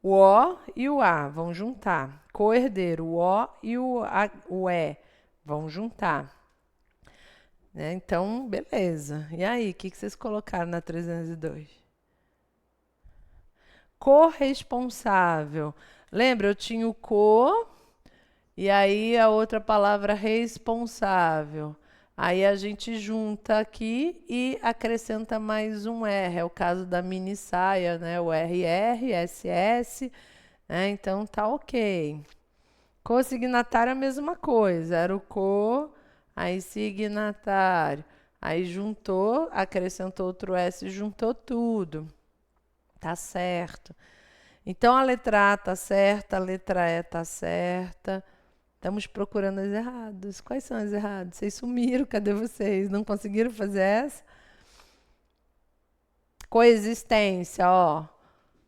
o O e o A vão juntar. Coerdeiro, o O e o E vão juntar. Né? Então, beleza. E aí, o que vocês colocaram na 302? Corresponsável. Lembra, eu tinha o co, e aí a outra palavra responsável. Aí a gente junta aqui e acrescenta mais um R. É o caso da mini saia, né? O RR, SS, né? Então tá ok. Co-signatário é a mesma coisa. Era o co, aí signatário. Aí juntou, acrescentou outro S, juntou tudo. Tá certo. Então a letra A tá certa, a letra E tá certa. Estamos procurando as erradas. Quais são as erradas? Vocês sumiram, cadê vocês? Não conseguiram fazer essa? Coexistência, ó.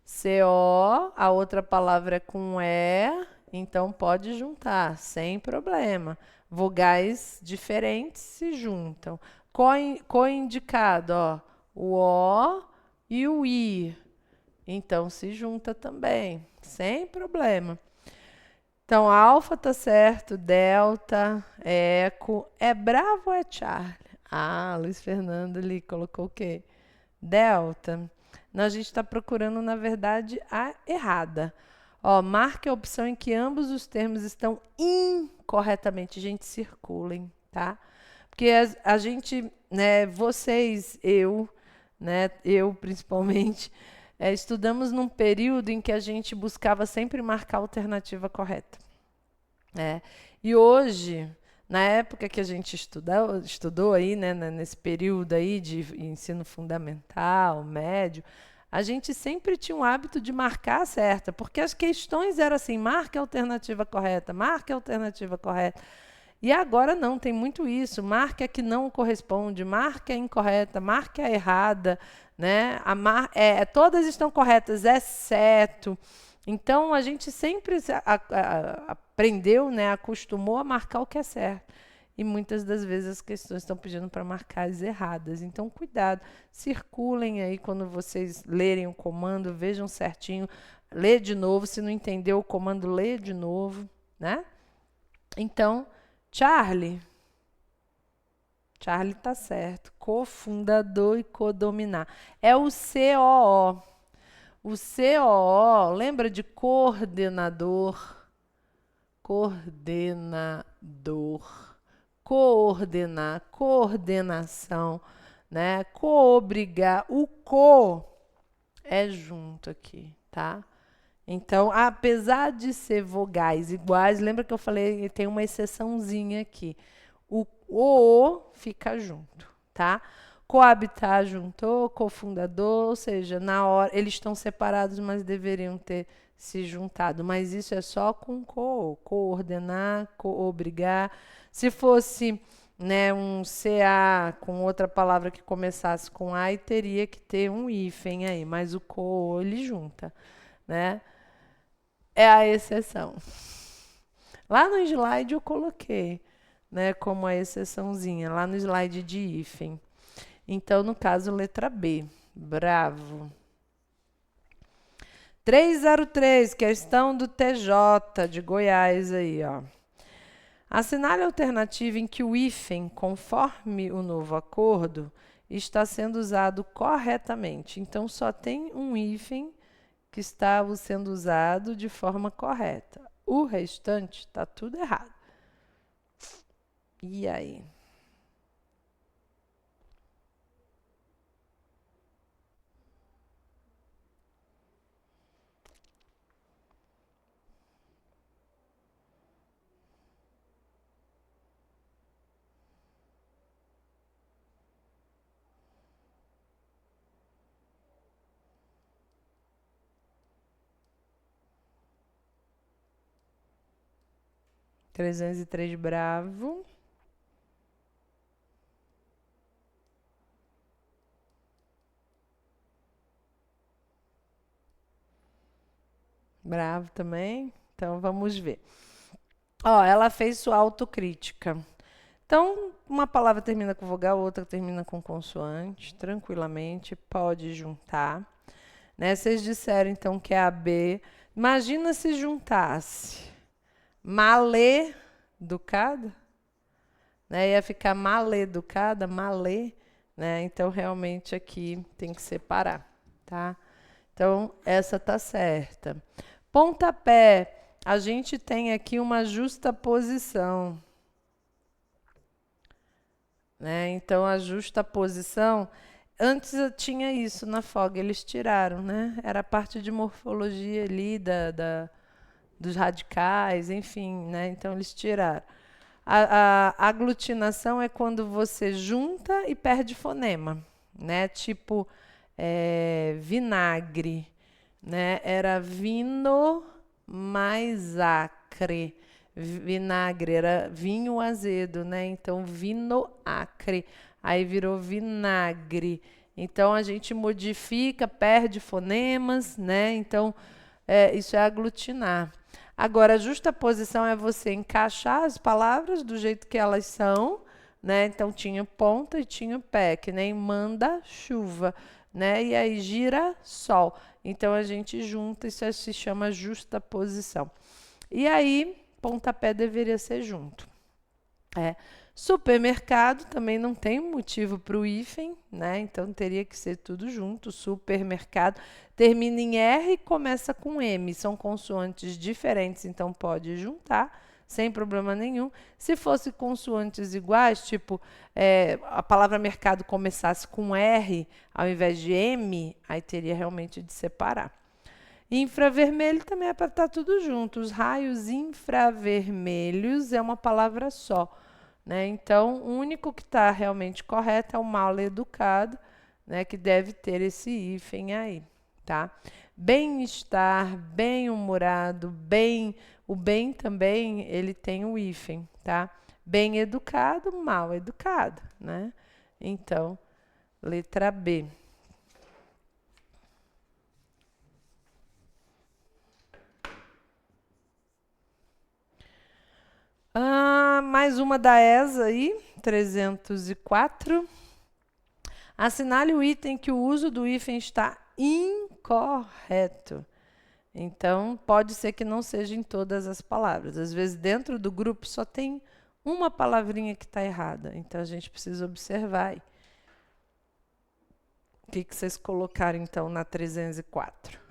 CO, a outra palavra é com E, então pode juntar, sem problema. Vogais diferentes se juntam. Coindicado, ó. O O e o I. Então se junta também, sem problema. Então, alfa tá certo, delta, eco. É bravo ou é Charlie? Ah, Luiz Fernando ali colocou o quê? Delta. A gente está procurando, na verdade, a errada. Ó, marque a opção em que ambos os termos estão incorretamente. Gente, circulem, tá? Porque a gente, né, vocês, eu, né, eu principalmente, estudamos num período em que a gente buscava sempre marcar a alternativa correta. Né? E hoje, na época que a gente estudou aí, né, nesse período aí de ensino fundamental, médio, a gente sempre tinha o hábito de marcar a certa, porque as questões eram assim, marque a alternativa correta, marque a alternativa correta. E agora não, tem muito isso. Marque a que não corresponde, marque a incorreta, marque a errada, né? Todas estão corretas, exceto. Então a gente sempre aprendeu, né? Acostumou a marcar o que é certo. E muitas das vezes as questões estão pedindo para marcar as erradas. Então, cuidado, circulem aí quando vocês lerem o comando, vejam certinho, lê de novo. Se não entendeu o comando, lê de novo, né? Então, Charlie. Charlie tá certo. Cofundador e codominar. É o COO. O COO, lembra de coordenador? Coordenador. Coordenar, coordenação, né? Coobrigar. O co é junto aqui, tá? Então, apesar de ser vogais iguais, lembra que eu falei, tem uma exceçãozinha aqui. O fica junto, tá? Coabitar juntou, cofundador, ou seja, na hora eles estão separados, mas deveriam ter se juntado. Mas isso é só com coordenar, coobrigar. Se fosse, né, um CA com outra palavra que começasse com A, e teria que ter um hífen aí, mas o co ele junta, né? É a exceção. Lá no slide eu coloquei, né, como a exceçãozinha, lá no slide de hífen. Então, no caso, letra B. Bravo. 303, questão do TJ de Goiás aí, ó. Assinale a alternativa em que o hífen, conforme o novo acordo, está sendo usado corretamente. Então, só tem um hífen que está sendo usado de forma correta. O restante está tudo errado. E aí? 303 bravo. Bravo também. Então, vamos ver. Ó, ela fez sua autocrítica. Então, uma palavra termina com vogal, outra termina com consoante, tranquilamente, pode juntar. Né? Vocês disseram, então, que é a B. Imagina se juntasse maleducada, né? Ia ficar maleducada, malê, né? Então, realmente, aqui tem que separar, tá? Então, essa tá certa. Pontapé, a gente tem aqui uma justaposição, né? Então, a justaposição, antes eu tinha isso na FOG, eles tiraram, né? Era a parte de morfologia ali dos radicais, enfim, né? Então, eles tiraram. A aglutinação é quando você junta e perde fonema, né? Tipo, vinagre, né? Era vino mais acre. Vinagre era vinho azedo, né? Então, vino acre. Aí virou vinagre. Então, a gente modifica, perde fonemas, né? Então, isso é aglutinar. Agora, a justaposição é você encaixar as palavras do jeito que elas são, né? Então, tinha ponta e tinha pé, que nem manda chuva, né? E aí gira sol. Então, a gente junta, isso se chama justaposição. E aí, pontapé deveria ser junto. Supermercado também não tem motivo para o hífen, né? Então teria que ser tudo junto. Supermercado termina em R e começa com M. São consoantes diferentes, então pode juntar sem problema nenhum. Se fosse consoantes iguais, tipo a palavra mercado começasse com R ao invés de M, aí teria realmente de separar. Infravermelho também é para estar tudo junto. Os raios infravermelhos é uma palavra só. Né? Então, o único que está realmente correto é o mal educado, né? Que deve ter esse hífen aí, tá? Bem-estar, bem-humorado, o bem também, ele tem o hífen, tá? Bem educado, mal educado, né? Então, letra B. Mais uma da ESA aí, 304. Assinale o item que o uso do hífen está incorreto. Então, pode ser que não seja em todas as palavras. Às vezes, dentro do grupo, só tem uma palavrinha que está errada. Então, a gente precisa observar aí. O que vocês colocaram, então, na 304?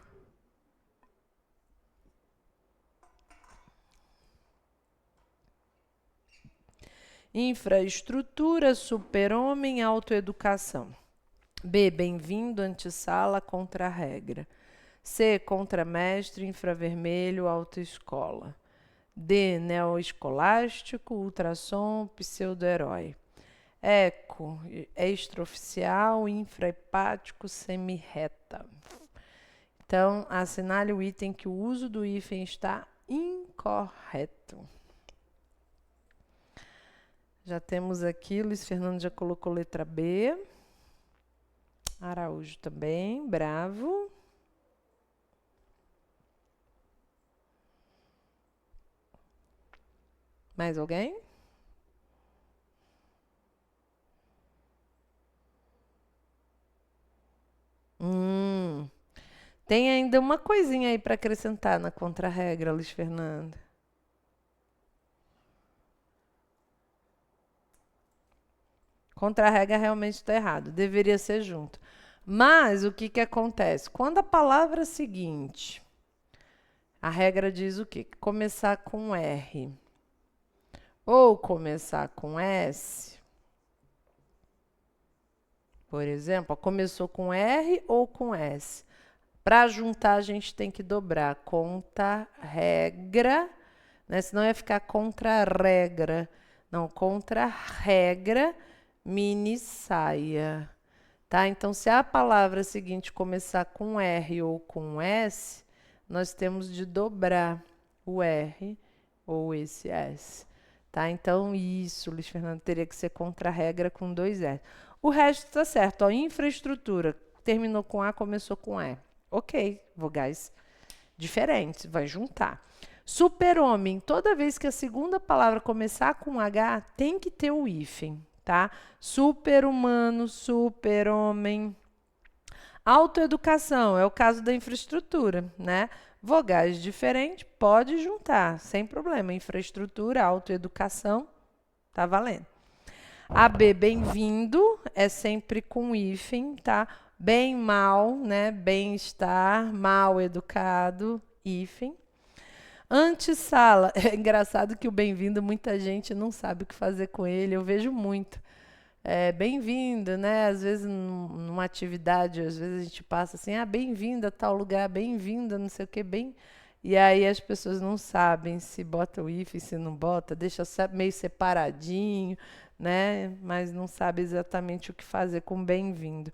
Infraestrutura, super-homem, autoeducação. B, bem-vindo, antessala, contra-regra. C, contramestre, infravermelho, autoescola. D, neoescolástico, ultrassom, pseudo-herói. Eco, extraoficial, infrahepático, semirreta. Então, assinale o item que o uso do hífen está incorreto. Já temos aqui, Luiz Fernando já colocou letra B. Araújo também, bravo. Mais alguém? Tem ainda uma coisinha aí para acrescentar na contra-regra, Luiz Fernando. Contra-regra realmente está errado, deveria ser junto. Mas o que acontece? Quando a palavra seguinte, a regra diz o quê? Começar com R ou começar com S, por exemplo, começou com R ou com S. Para juntar, a gente tem que dobrar contra-regra, né? Senão ia ficar contra-regra. Não, contra-regra, mini saia. Tá? Então, se a palavra seguinte começar com R ou com S, nós temos de dobrar o R ou esse S. Tá? Então, isso, Luiz Fernando, teria que ser contra-regra com 2 S. O resto está certo. Ó, infraestrutura, terminou com A, começou com E. Ok, vogais diferentes, vai juntar. Super-homem, toda vez que a segunda palavra começar com H, tem que ter o hífen, tá? Super-humano, super-homem. Autoeducação, é o caso da infraestrutura, né? Vogais diferentes, pode juntar, sem problema. Infraestrutura, autoeducação, tá valendo. AB, bem-vindo, é sempre com hífen, tá? Bem, mal, né? Bem-estar, mal educado, hífen. Antessala, é engraçado que o bem-vindo muita gente não sabe o que fazer com ele, eu vejo muito. É, bem-vindo, né? Às vezes numa atividade, às vezes a gente passa assim, bem-vindo a tal lugar, bem-vindo, não sei o que, bem. E aí as pessoas não sabem se bota o hífen, se não bota, deixa meio separadinho, né? Mas não sabe exatamente o que fazer com bem-vindo.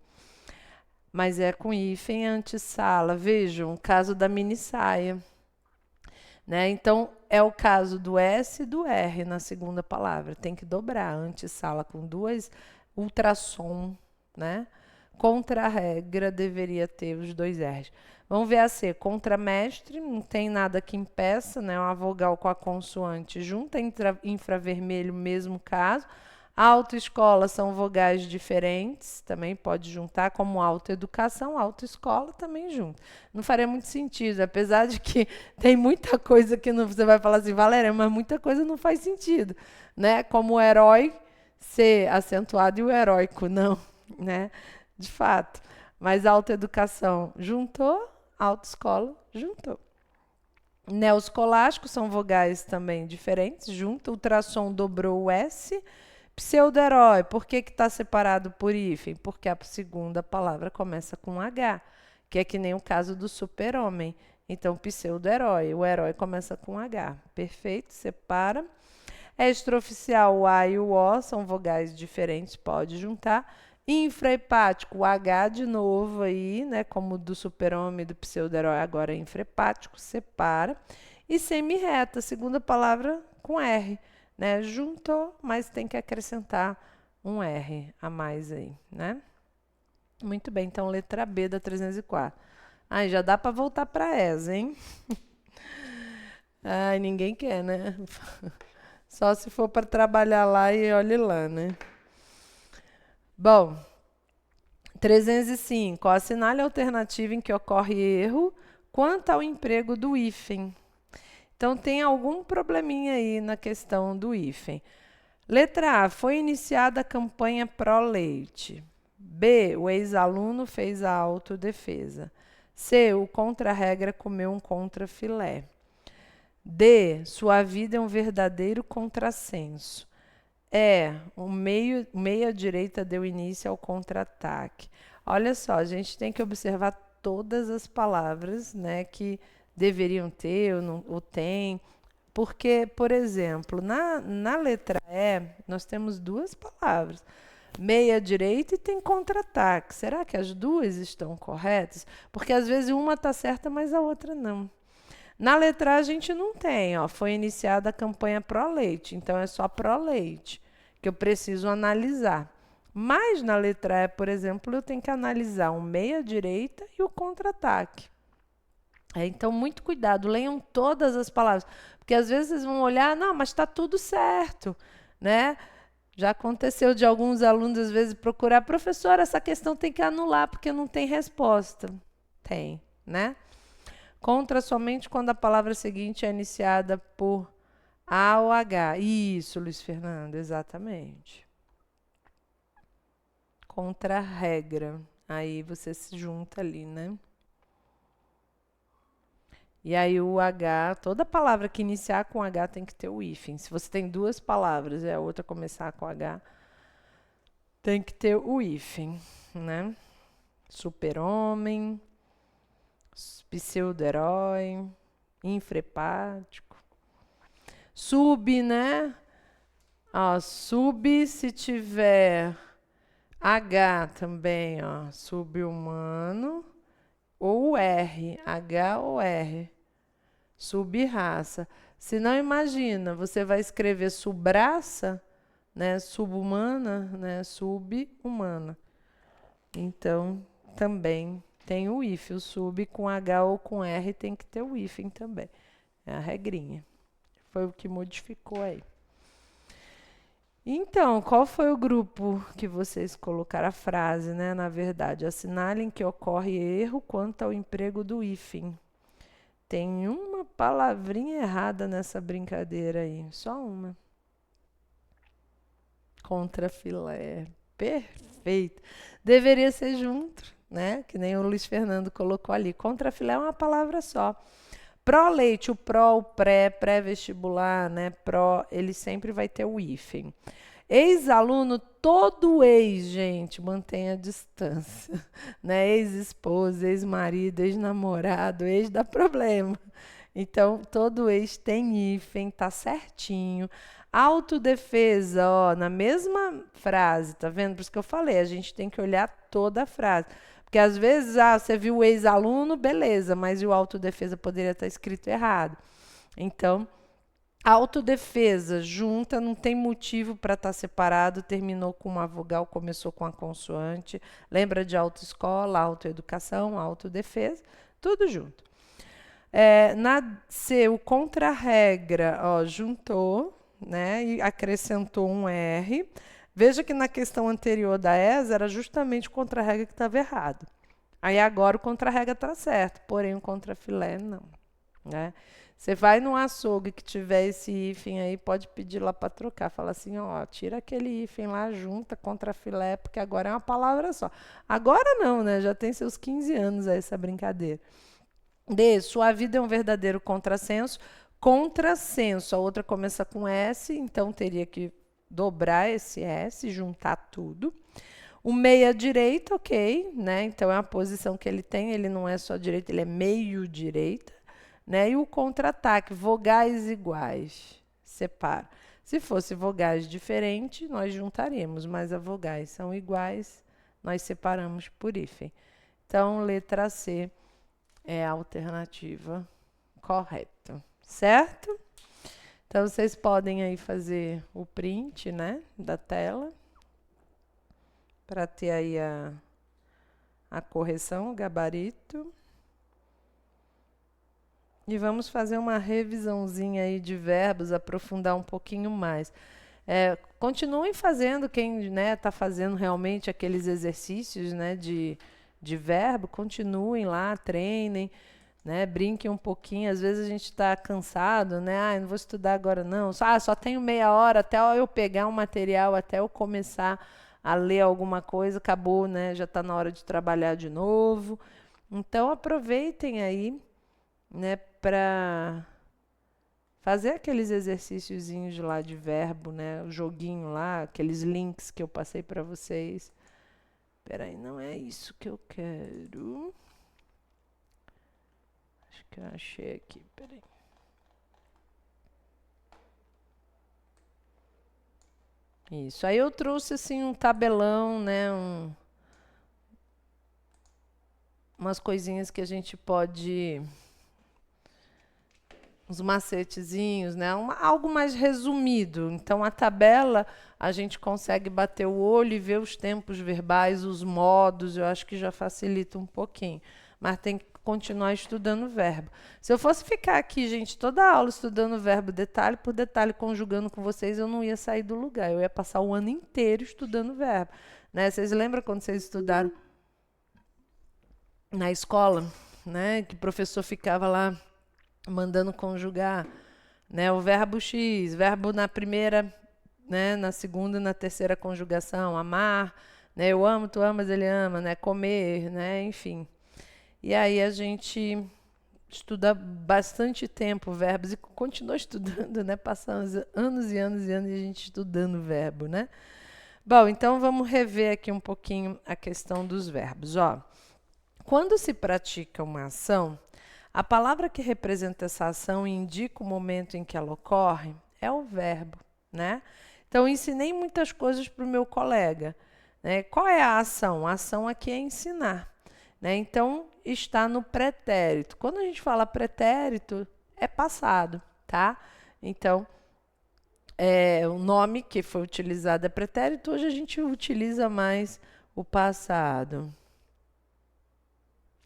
Mas é com hífen antessala. Vejam, o caso da mini saia. Né? Então, é o caso do S e do R na segunda palavra. Tem que dobrar. Antessala com 2, ultrassom, né? Contra-regra deveria ter os 2 R's. Vamos ver a C. Contramestre, não tem nada que impeça, né? Uma vogal com a consoante junta, infravermelho, mesmo caso. Autoescola são vogais diferentes, também pode juntar, como autoeducação, autoescola também junta. Não faria muito sentido, apesar de que tem muita coisa que não, você vai falar assim, Valéria, mas muita coisa não faz sentido, né? Como o herói ser acentuado e o heróico não, né? De fato. Mas autoeducação juntou, autoescola juntou. Neoscolástico são vogais também diferentes, junto. Ultrassom dobrou o S. Pseudo-herói, por que está separado por hífen? Porque a segunda palavra começa com H, que é que nem o caso do super-homem. Então, pseudo-herói, o herói começa com H. Perfeito, separa. Extraoficial, o A e o O são vogais diferentes, pode juntar. Infrahepático, o H de novo aí, né? Como do super-homem e do pseudo-herói, agora é infrahepático, separa. E semi-reta, segunda palavra com R. Né? Juntou, mas tem que acrescentar um R a mais aí, né? Muito bem, então letra B da 304. Ai, já dá para voltar para ESA, hein? Ai, ninguém quer, né? Só se for para trabalhar lá e olhe lá, né? Bom, 305. Assinale a alternativa em que ocorre erro quanto ao emprego do hífen. Então, tem algum probleminha aí na questão do hífen. Letra A. Foi iniciada a campanha pró-leite. B. O ex-aluno fez a autodefesa. C. O contra-regra comeu um contra-filé. D. Sua vida é um verdadeiro contrassenso. E. Meia-direita deu início ao contra-ataque. Olha só, a gente tem que observar todas as palavras, né, que deveriam ter ou tem. Porque, por exemplo, na letra E, nós temos 2 palavras. Meia-direita e tem contra-ataque. Será que as 2 estão corretas? Porque às vezes uma está certa, mas a outra não. Na letra A a gente não tem, ó. Foi iniciada a campanha pró-leite, então é só pró-leite, que eu preciso analisar. Mas na letra E, por exemplo, eu tenho que analisar o meia-direita e o contra-ataque. Então, muito cuidado, leiam todas as palavras, porque às vezes vocês vão olhar, não, mas está tudo certo, né? Já aconteceu de alguns alunos, às vezes, procurar, professor, essa questão tem que anular, porque não tem resposta. Tem, né? Contra somente quando a palavra seguinte é iniciada por A ou H. Isso, Luiz Fernando, exatamente. Contra a regra. Aí você se junta ali, né? E aí o H, toda palavra que iniciar com H tem que ter o hífen. Se você tem 2 palavras e a outra começar com H, tem que ter o hífen, né? Super-homem, pseudo-herói, infrahepático. Sub, né? Ó, sub se tiver H também, ó, sub-humano. Ou R, H ou R, sub-raça. Se não, imagina, você vai escrever subraça, né, subhumana, né, subhumana. Então, também tem o hífen. O sub com H ou com R tem que ter o hífen também. É a regrinha. Foi o que modificou aí. Então, qual foi o grupo que vocês colocaram a frase, né? Na verdade, assinalem que ocorre erro quanto ao emprego do hífen. Tem uma palavrinha errada nessa brincadeira aí, só uma. Contrafilé. Perfeito. Deveria ser junto, né? Que nem o Luiz Fernando colocou ali. Contrafilé é uma palavra só. Pró-leite, o pró, o pré, pré-vestibular, né? Pró, ele sempre vai ter o hífen. Ex-aluno, todo ex, gente, mantenha a distância, né? Ex-esposa, ex-marido, ex-namorado, ex dá problema. Então, todo ex tem hífen, tá certinho. Autodefesa, ó, na mesma frase, tá vendo? Por isso que eu falei, a gente tem que olhar toda a frase. Porque às vezes, você viu o ex-aluno, beleza, mas o autodefesa poderia estar escrito errado. Então, autodefesa, junta, não tem motivo para estar separado, terminou com uma vogal, começou com a consoante. Lembra de autoescola, autoeducação, autodefesa, tudo junto. Na C, o contra-regra, ó, juntou, né, e acrescentou um R. Veja que na questão anterior da ESA era justamente o contra-regra que estava errado. Aí agora o contra-regra está certo, porém o contra-filé não, né? Você vai num açougue que tiver esse hífen aí, pode pedir lá para trocar. Fala assim, ó, tira aquele hífen lá, junta contra filé, porque agora é uma palavra só. Agora não, né? Já tem seus 15 anos aí essa brincadeira. D, sua vida é um verdadeiro contrassenso. Contrassenso, a outra começa com S, então teria que dobrar esse S, juntar tudo. O meia-direita, ok, né? Então é a posição que ele tem, ele não é só direita, ele é meio-direita. Né? E o contra-ataque, vogais iguais, separa. Se fosse vogais diferentes, nós juntaríamos, mas as vogais são iguais, nós separamos por hífen. Então, letra C é a alternativa correta, certo? Então, vocês podem aí fazer o print, né, da tela, para ter aí a correção, o gabarito. E vamos fazer uma revisãozinha aí de verbos, aprofundar um pouquinho mais. Continuem fazendo, quem está fazendo realmente aqueles exercícios, né, de verbo, continuem lá, treinem, né, brinquem um pouquinho. Às vezes a gente está cansado, né? Não vou estudar agora não. Só tenho meia hora até eu pegar um material, até eu começar a ler alguma coisa, acabou, né? Já está na hora de trabalhar de novo. Então aproveitem aí, né, para fazer aqueles exercíciozinhos lá de verbo, né, o joguinho lá, aqueles links que eu passei para vocês. Espera aí, não é isso que eu quero. Acho que eu achei aqui, espera aí. Isso, aí eu trouxe assim um tabelão, né, umas coisinhas que a gente pode, uns macetezinhos, né? Algo mais resumido. Então, a tabela, a gente consegue bater o olho e ver os tempos verbais, os modos, eu acho que já facilita um pouquinho. Mas tem que continuar estudando o verbo. Se eu fosse ficar aqui, gente, toda a aula estudando o verbo detalhe por detalhe, conjugando com vocês, eu não ia sair do lugar. Eu ia passar o ano inteiro estudando o verbo. Né? Vocês lembram quando vocês estudaram na escola, né? Que o professor ficava lá mandando conjugar, né, o verbo X, verbo na primeira, né, na segunda e na terceira conjugação, amar, né, eu amo, tu amas, ele ama, né, comer, né, enfim. E aí a gente estuda bastante tempo verbos e continua estudando, né, passamos anos e anos e anos e a gente estudando verbo, né. Bom, então vamos rever aqui um pouquinho a questão dos verbos, ó. Quando se pratica uma ação, a palavra que representa essa ação e indica o momento em que ela ocorre é o verbo, né? Então, ensinei muitas coisas para o meu colega, né? Qual é a ação? A ação aqui é ensinar, né? Então, está no pretérito. Quando a gente fala pretérito, é passado, tá? Então, o nome que foi utilizado é pretérito, hoje a gente utiliza mais o passado.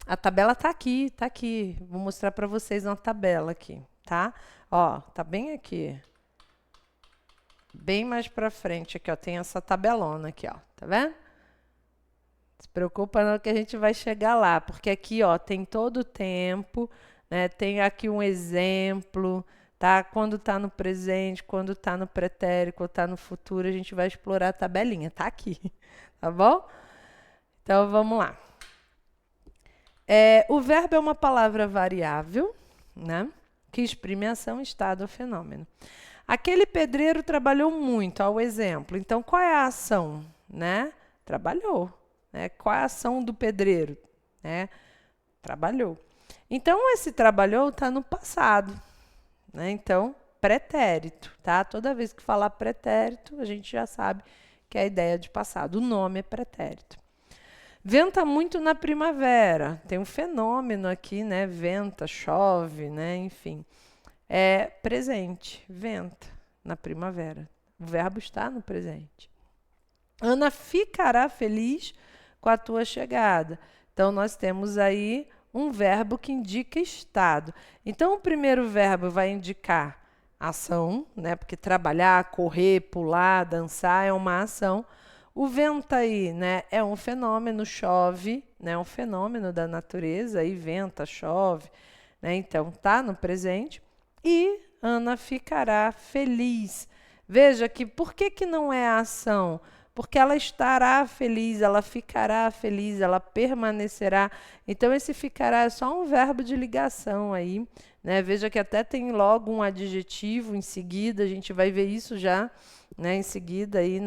A tabela tá aqui, tá aqui. Vou mostrar para vocês uma tabela aqui, tá? Ó, tá bem aqui. Bem mais para frente aqui, ó, tem essa tabelona aqui, ó, tá vendo? Se preocupa não que a gente vai chegar lá, porque aqui, ó, tem todo o tempo, né? Tem aqui um exemplo, tá? Quando tá no presente, quando tá no pretérito, quando tá no futuro, a gente vai explorar a tabelinha, tá aqui, tá bom? Então, vamos lá. O verbo é uma palavra variável, né? Que exprime ação, estado ou fenômeno. Aquele pedreiro trabalhou muito, ao exemplo. Então, qual é a ação? Né? Trabalhou. Né? Qual é a ação do pedreiro? Né? Trabalhou. Então, esse trabalhou está no passado. Né? Então, pretérito. Tá? Toda vez que falar pretérito, a gente já sabe que é a ideia de passado. O nome é pretérito. Venta muito na primavera. Tem um fenômeno aqui, né? Venta, chove, né? Enfim. É presente, venta na primavera. O verbo está no presente. Ana ficará feliz com a tua chegada. Então, nós temos aí um verbo que indica estado. Então, o primeiro verbo vai indicar ação, né? Porque trabalhar, correr, pular, dançar é uma ação. O venta aí, né, é um fenômeno, chove, né, é um fenômeno da natureza, aí venta, chove, né, então tá no presente. E Ana ficará feliz. Veja que por que não é a ação? Porque ela estará feliz, ela ficará feliz, ela permanecerá. Então, esse ficará é só um verbo de ligação aí, né? Veja que até tem logo um adjetivo em seguida, a gente vai ver isso já, né, em seguida, aí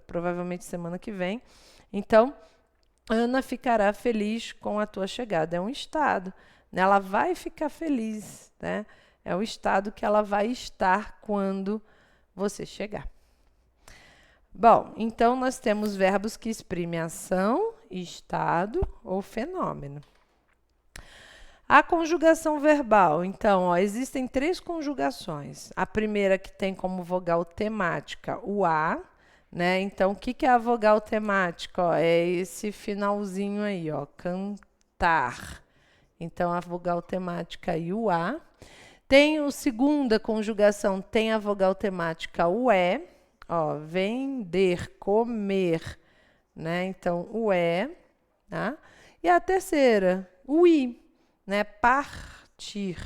provavelmente semana que vem. Então, Ana ficará feliz com a tua chegada. É um estado, né? Ela vai ficar feliz, né? É o estado que ela vai estar quando você chegar. Bom, então nós temos verbos que exprimem ação, estado ou fenômeno. A conjugação verbal. Então, ó, existem 3 conjugações. A primeira que tem como vogal temática o a, né? Então, o que é a vogal temática? Ó, é esse finalzinho aí, ó, cantar. Então, a vogal temática aí o a. Tem a segunda conjugação, tem a vogal temática o é, ó, vender, comer, né? Então, o é, tá? E a terceira, o i, né? Partir.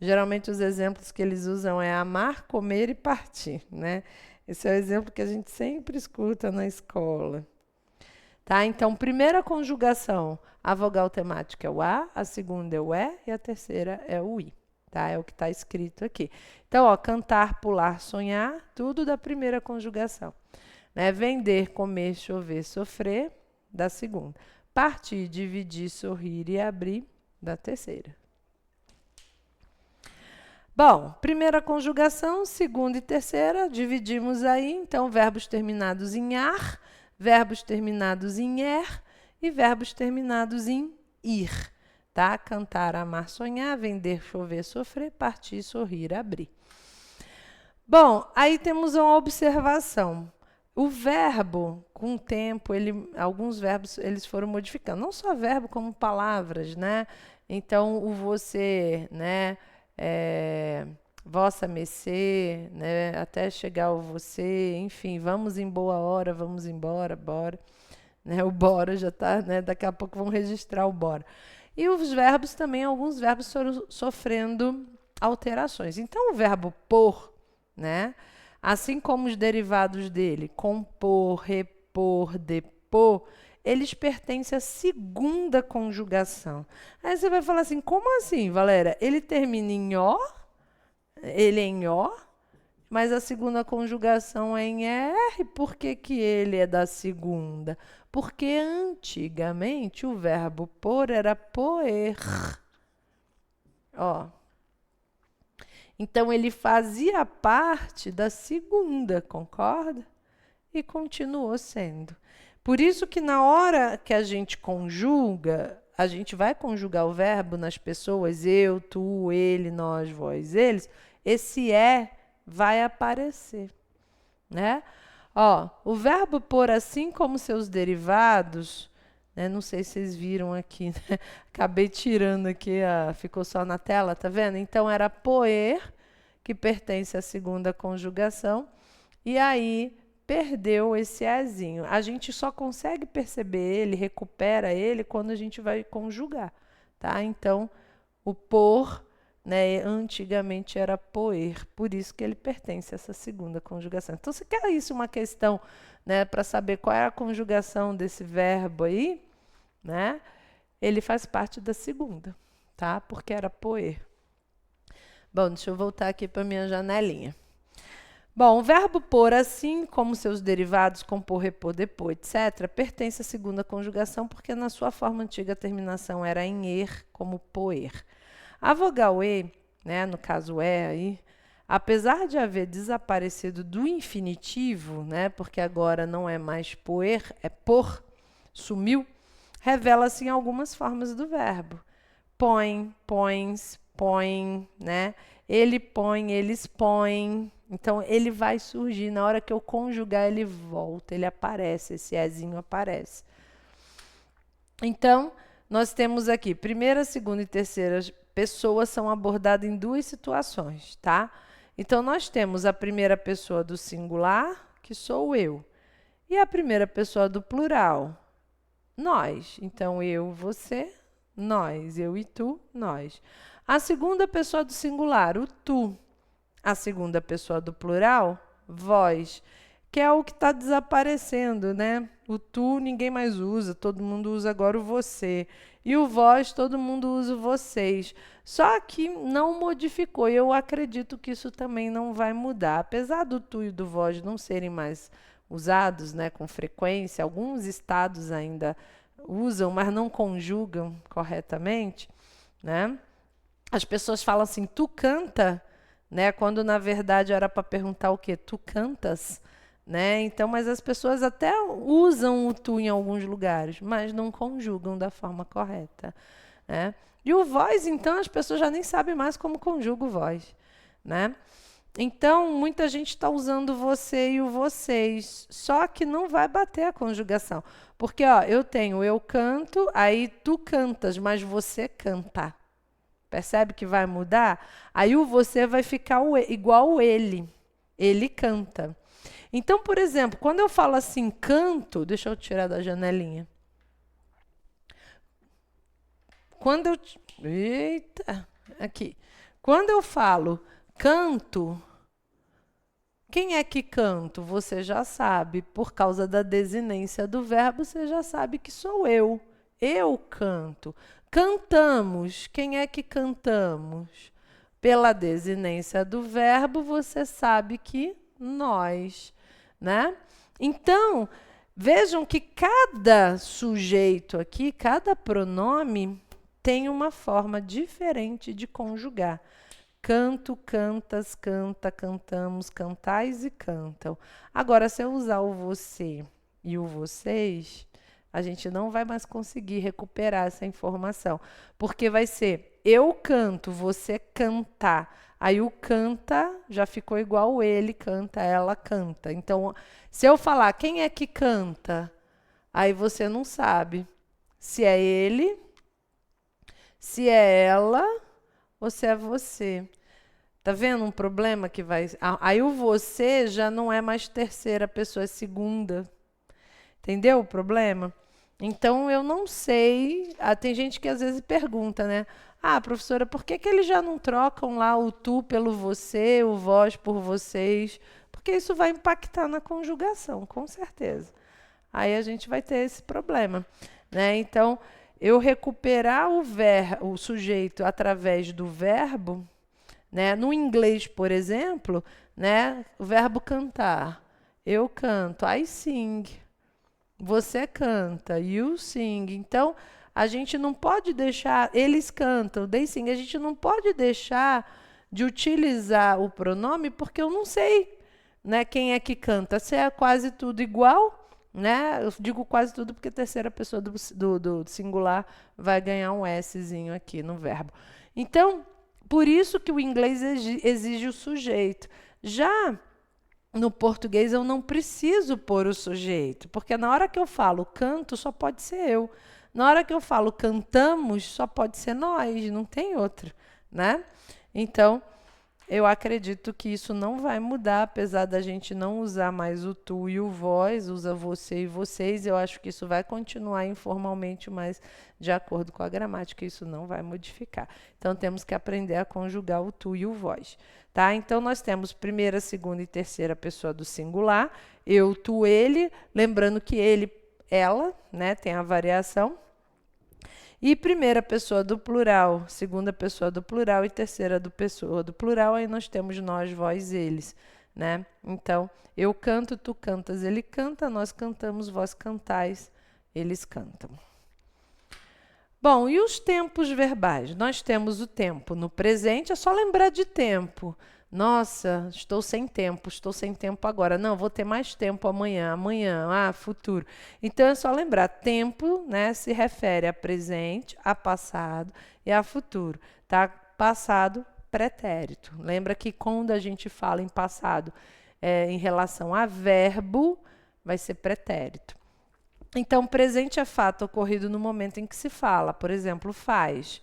Geralmente os exemplos que eles usam é amar, comer e partir, né? Esse é o exemplo que a gente sempre escuta na escola. Tá? Então, primeira conjugação, a vogal temática é o a segunda é o é e a terceira é o i. Tá? É o que está escrito aqui. Então, ó, cantar, pular, sonhar, tudo da primeira conjugação. Né? Vender, comer, chover, sofrer, da segunda. Partir, dividir, sorrir e abrir, da terceira. Bom, primeira conjugação, segunda e terceira, dividimos aí, então, verbos terminados em ar, verbos terminados em er e verbos terminados em ir. Tá? Cantar, amar, sonhar, vender, chover, sofrer, partir, sorrir, abrir. Bom, aí temos uma observação. O verbo, com o tempo, alguns verbos eles foram modificando. Não só verbo, como palavras, né? Então, o você, né? Vossa mercê, né? Até chegar o você, enfim, vamos em boa hora, vamos embora, bora. Né? O bora já está, né? Daqui a pouco vão registrar o bora. E os verbos também, alguns verbos foram sofrendo alterações. Então, o verbo por, né? Assim como os derivados dele, compor, repor, depor, eles pertencem à segunda conjugação. Aí você vai falar assim, como assim, Valéria? Ele termina em ó, ele é em ó, mas a segunda conjugação é em er. Por que que ele é da segunda? Porque antigamente o verbo por era poer. Ó. Então, ele fazia parte da segunda, concorda? E continuou sendo. Por isso que na hora que a gente conjuga, a gente vai conjugar o verbo nas pessoas, eu, tu, ele, nós, vós, eles, esse vai aparecer, né? Ó, o verbo pôr, assim como seus derivados, né? Não sei se vocês viram aqui, né? Acabei tirando aqui, ficou só na tela, tá vendo? Então, era poer, que pertence à segunda conjugação, e aí perdeu esse ezinho. A gente só consegue perceber ele, recupera ele, quando a gente vai conjugar, tá? Então, o por, né, antigamente era poer, por isso que ele pertence a essa segunda conjugação. Então, se quer isso uma questão, né, para saber qual é a conjugação desse verbo aí, né, ele faz parte da segunda, tá? Porque era poer. Bom, deixa eu voltar aqui para minha janelinha. Bom, o verbo pôr, assim como seus derivados, compor, repor, depor, etc., pertence à segunda conjugação, porque na sua forma antiga a terminação era em er, como poer. A vogal E, né, no caso aí, apesar de haver desaparecido do infinitivo, né, porque agora não é mais poer, é por, sumiu, revela-se em algumas formas do verbo. Põe, pões, põe, né? Ele põe, eles põem. Então, ele vai surgir. Na hora que eu conjugar, ele volta, ele aparece, esse ezinho aparece. Então, nós temos aqui, primeira, segunda e terceira pessoa são abordadas em duas situações, tá? Então, nós temos a primeira pessoa do singular, que sou eu, e a primeira pessoa do plural, nós. Então, eu, você, nós. Eu e tu, nós. A segunda pessoa do singular, o tu. A segunda pessoa do plural, vós, que é o que está desaparecendo, né? O tu ninguém mais usa, todo mundo usa agora o você. E o vós, todo mundo usa o vocês. Só que não modificou, e eu acredito que isso também não vai mudar. Apesar do tu e do vós não serem mais usados, né, com frequência, alguns estados ainda usam, mas não conjugam corretamente, né? As pessoas falam assim, tu canta, né? Quando na verdade era para perguntar o quê? Tu cantas, né? Então, mas as pessoas até usam o tu em alguns lugares, mas não conjugam da forma correta, né? E o vós, então, as pessoas já nem sabem mais como conjuga o vós, né? Então, muita gente está usando você e o vocês, só que não vai bater a conjugação. Porque, ó, eu tenho eu canto, aí tu cantas, mas você canta. Percebe que vai mudar? Aí o você vai ficar igual o ele. Ele canta. Então, por exemplo, quando eu falo assim, canto, deixa eu tirar da janelinha. Quando eu... Eita, aqui. Quando eu falo canto, quem é que canto? Você já sabe. Por causa da desinência do verbo, você já sabe que sou eu. Eu canto. Cantamos. Quem é que cantamos? Pela desinência do verbo, você sabe que nós, né? Então, vejam que cada sujeito aqui, cada pronome, tem uma forma diferente de conjugar. Canto, cantas, canta, cantamos, cantais e cantam. Agora, se eu usar o você e o vocês, a gente não vai mais conseguir recuperar essa informação. Porque vai ser eu canto, você canta. Aí o canta já ficou igual o ele canta, ela canta. Então, se eu falar quem é que canta, aí você não sabe se é ele, se é ela ou se é você. Tá vendo um problema que vai... Aí o você já não é mais terceira pessoa, é segunda. Entendeu o problema? Então, eu não sei... tem gente que às vezes pergunta, né? Ah, professora, por que eles já não trocam lá o tu pelo você, o vós por vocês? Porque isso vai impactar na conjugação, com certeza. Aí a gente vai ter esse problema, né? Então, eu recuperar o sujeito através do verbo, né? No inglês, por exemplo, né? O verbo cantar. Eu canto, I sing. Você canta, you sing. Então, a gente não pode deixar... Eles cantam, they sing. A gente não pode deixar de utilizar o pronome porque eu não sei, né, quem é que canta. Se é quase tudo igual, né? Eu digo quase tudo porque a terceira pessoa do singular vai ganhar um Szinho aqui no verbo. Então, por isso que o inglês exige o sujeito. Já no português eu não preciso pôr o sujeito, porque na hora que eu falo canto, só pode ser eu. Na hora que eu falo cantamos, só pode ser nós, não tem outro, né? Então, eu acredito que isso não vai mudar, apesar da gente não usar mais o tu e o vós, usa você e vocês. Eu acho que isso vai continuar informalmente, mas de acordo com a gramática, isso não vai modificar. Então, temos que aprender a conjugar o tu e o vós. Tá? Então, nós temos primeira, segunda e terceira pessoa do singular, eu, tu, ele, lembrando que ele, ela, né, tem a variação. E primeira pessoa do plural, segunda pessoa do plural e terceira pessoa do plural, aí nós temos nós, vós, eles, né? Então, eu canto, tu cantas, ele canta, nós cantamos, vós cantais, eles cantam. Bom, e os tempos verbais? Nós temos o tempo no presente, é só lembrar de tempo. Nossa, estou sem tempo agora. Não, vou ter mais tempo amanhã, futuro. Então é só lembrar, tempo, né, se refere a presente, a passado e a futuro, tá? Passado, pretérito. Lembra que quando a gente fala em passado, em relação a verbo, vai ser pretérito. Então, presente é fato ocorrido no momento em que se fala, por exemplo, faz.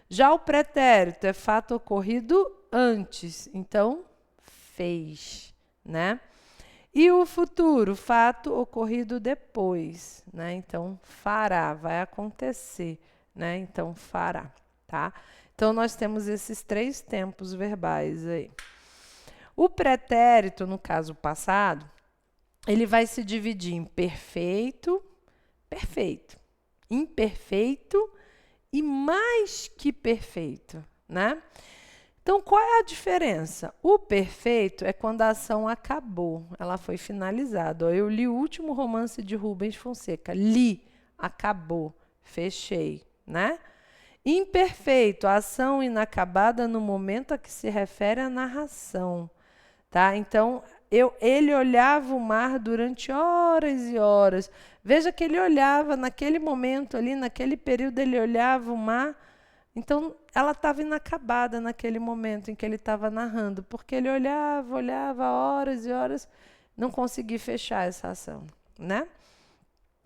Já o pretérito é fato ocorrido antes, então fez, né? E o futuro, fato ocorrido depois, né? Então fará, vai acontecer, né? Então fará, tá? Então nós temos esses três tempos verbais aí. O pretérito, no caso passado, ele vai se dividir em perfeito, perfeito, imperfeito e mais que perfeito, né? Então, qual é a diferença? O perfeito é quando a ação acabou, ela foi finalizada. Eu li o último romance de Rubens Fonseca. Li, acabou, fechei, né? Imperfeito, a ação inacabada no momento a que se refere à narração, tá? Então, ele olhava o mar durante horas e horas. Veja que ele olhava naquele momento ali, naquele período, ele olhava o mar. Então, ela estava inacabada naquele momento em que ele estava narrando, porque ele olhava horas e horas, não conseguia fechar essa ação, né?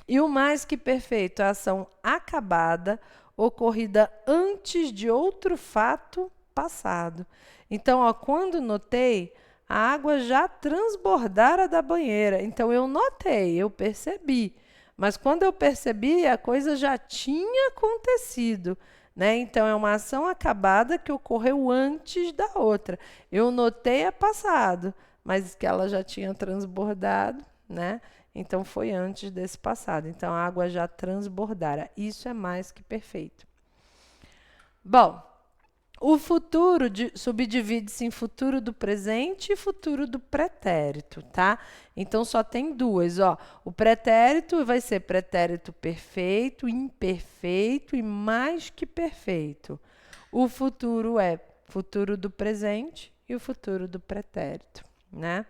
E o mais que perfeito, a ação acabada, ocorrida antes de outro fato passado. Então, ó, quando notei, a água já transbordara da banheira. Então, eu notei, eu percebi. Mas quando eu percebi, a coisa já tinha acontecido. Né? Então, é uma ação acabada que ocorreu antes da outra. Eu notei a passado, mas que ela já tinha transbordado, né? Então, foi antes desse passado. Então, a água já transbordara. Isso é mais que perfeito. Bom, o futuro subdivide-se em futuro do presente e futuro do pretérito, tá? Então, só tem duas, ó. O pretérito vai ser pretérito perfeito, imperfeito e mais que perfeito. O futuro é futuro do presente e o futuro do pretérito, né?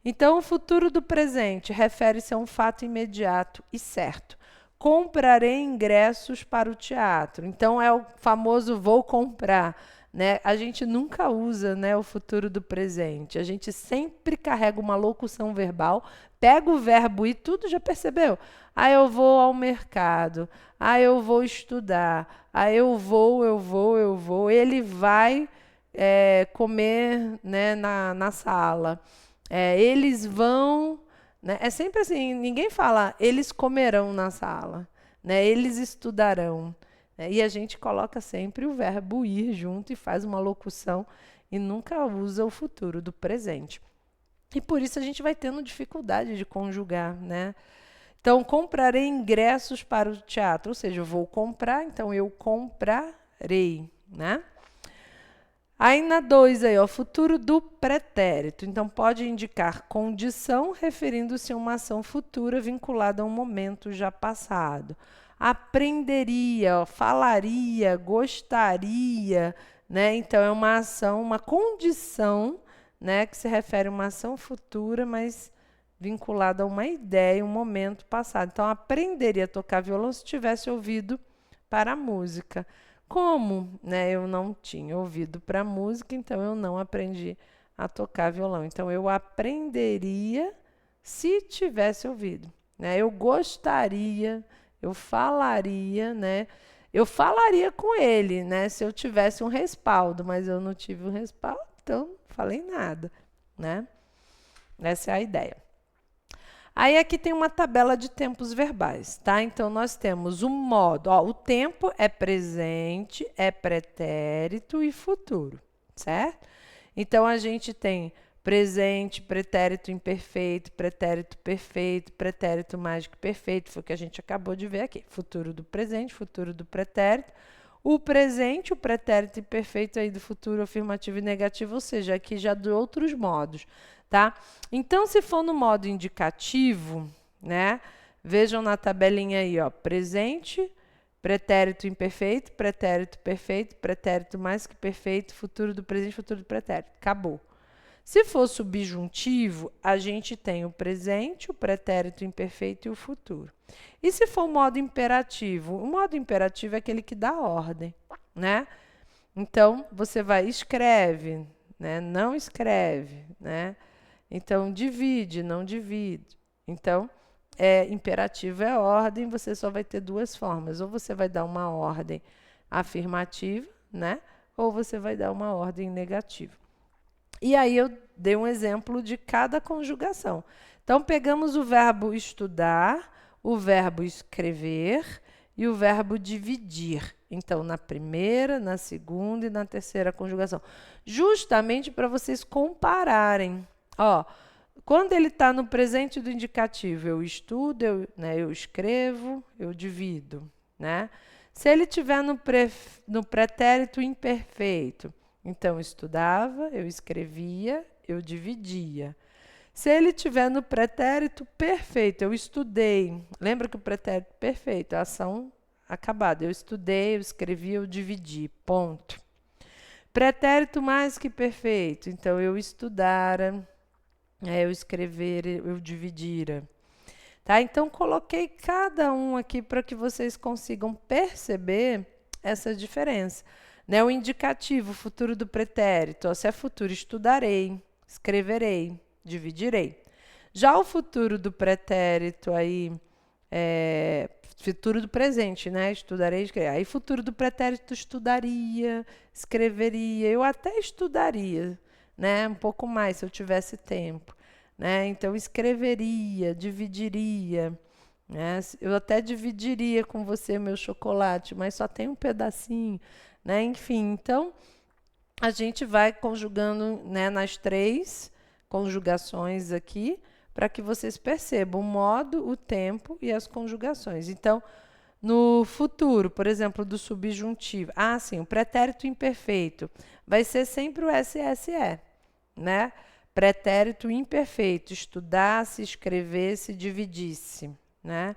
Então, o futuro do presente refere-se a um fato imediato e certo. Comprarei ingressos para o teatro. Então, é o famoso vou comprar. Né? A gente nunca usa, né, o futuro do presente. A gente sempre carrega uma locução verbal, pega o verbo e tudo, já percebeu? Ah, eu vou ao mercado. Ah, eu vou estudar. Ah, eu vou. Ele vai comer, né, na sala. Eles vão, né? É sempre assim, ninguém fala eles comerão na sala, né? Eles estudarão, né? E a gente coloca sempre o verbo ir junto e faz uma locução e nunca usa o futuro do presente. E por isso a gente vai tendo dificuldade de conjugar, né? Então, comprarei ingressos para o teatro, ou seja, eu vou comprar, então eu comprarei, né? Aí na 2, aí, ó, futuro do pretérito. Então, pode indicar condição referindo-se a uma ação futura vinculada a um momento já passado. Aprenderia, ó, falaria, gostaria, né? Então, é uma ação, uma condição, né, que se refere a uma ação futura, mas vinculado a uma ideia, um momento passado. Então, aprenderia a tocar violão se tivesse ouvido para a música. Como, né, eu não tinha ouvido para a música, então eu não aprendi a tocar violão. Então, eu aprenderia se tivesse ouvido, né? Eu gostaria, eu falaria, né? Eu falaria com ele, né, se eu tivesse um respaldo, mas eu não tive um respaldo, então não falei nada, né? Essa é a ideia. Aí aqui tem uma tabela de tempos verbais, tá? Então nós temos o modo, ó, o tempo é presente, é pretérito e futuro, certo? Então a gente tem presente, pretérito imperfeito, pretérito perfeito, pretérito mais que perfeito, foi o que a gente acabou de ver aqui. Futuro do presente, futuro do pretérito. O presente, o pretérito imperfeito aí do futuro afirmativo e negativo, ou seja, aqui já de outros modos, tá? Então, se for no modo indicativo, né? Vejam na tabelinha aí, ó, presente, pretérito imperfeito, pretérito perfeito, pretérito mais que perfeito, futuro do presente, futuro do pretérito. Acabou. Se for subjuntivo, a gente tem o presente, o pretérito imperfeito e o futuro. E se for o modo imperativo? O modo imperativo é aquele que dá ordem, né? Então, você vai escreve, né? Não escreve, né? Então, divide, não divide. Então, imperativo é ordem, você só vai ter duas formas. Ou você vai dar uma ordem afirmativa, né? Ou você vai dar uma ordem negativa. E aí eu dei um exemplo de cada conjugação. Então, pegamos o verbo estudar, o verbo escrever e o verbo dividir. Então, na primeira, na segunda e na terceira conjugação. Justamente para vocês compararem. Ó, quando ele está no presente do indicativo, eu estudo, eu escrevo, eu divido, né? Se ele estiver no pretérito imperfeito, então, estudava, eu escrevia, eu dividia. Se ele estiver no pretérito perfeito, eu estudei. Lembra que o pretérito perfeito é a ação acabada. Eu estudei, eu escrevi, eu dividi. Ponto. Pretérito mais que perfeito. Então, eu estudara, eu escrever, eu dividira. Tá? Então, coloquei cada um aqui para que vocês consigam perceber essa diferença. Né? O indicativo, futuro do pretérito. Ó, se é futuro, estudarei, escreverei, dividirei. Já o futuro do pretérito, aí, futuro do presente, né? Estudarei, escreverei. Aí, futuro do pretérito, estudaria, escreveria. Eu até estudaria, né? Um pouco mais, se eu tivesse tempo. Né? Então, escreveria, dividiria. Né? Eu até dividiria com você meu chocolate, mas só tem um pedacinho. Né? Enfim, então, a gente vai conjugando, né, nas três conjugações aqui, para que vocês percebam o modo, o tempo e as conjugações. Então, no futuro, por exemplo, do subjuntivo, sim, o pretérito imperfeito vai ser sempre o SSE, né? Pretérito imperfeito, estudasse, escrevesse, dividisse, né?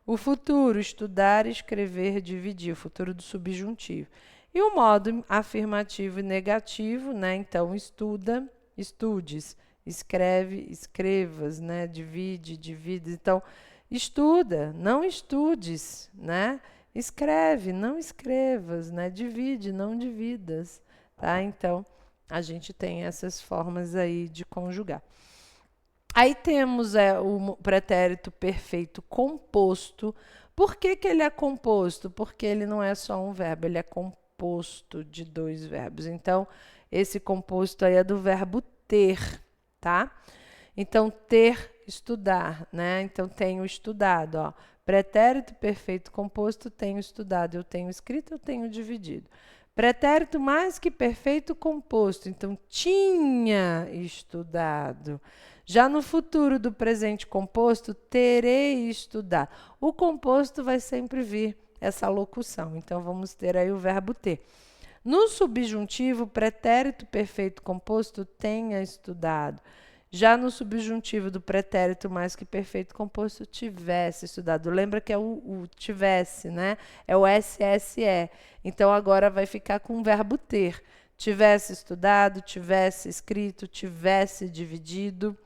O futuro, estudar, escrever, dividir, o futuro do subjuntivo. E o modo afirmativo e negativo, né? Então, estuda, estudes, escreve, escrevas, né? Divide, divides. Então, estuda, não estudes, né? Escreve, não escrevas, né? Divide, não dividas, tá? Então, a gente tem essas formas aí de conjugar. Aí temos o pretérito perfeito composto. Por que ele é composto? Porque ele não é só um verbo, ele é composto de dois verbos. Então, esse composto aí é do verbo ter, tá? Então, ter, estudar, né? Então, tenho estudado, ó. Pretérito perfeito composto, tenho estudado. Eu tenho escrito, eu tenho dividido. Pretérito mais que perfeito composto. Então, tinha estudado. Já no futuro do presente composto, terei estudado. O composto vai sempre vir essa locução. Então, vamos ter aí o verbo ter. No subjuntivo, pretérito perfeito composto, tenha estudado. Já no subjuntivo do pretérito mais que perfeito composto, tivesse estudado. Lembra que é o tivesse, né? É o SSE. Então, agora vai ficar com o verbo ter. Tivesse estudado, tivesse escrito, tivesse dividido.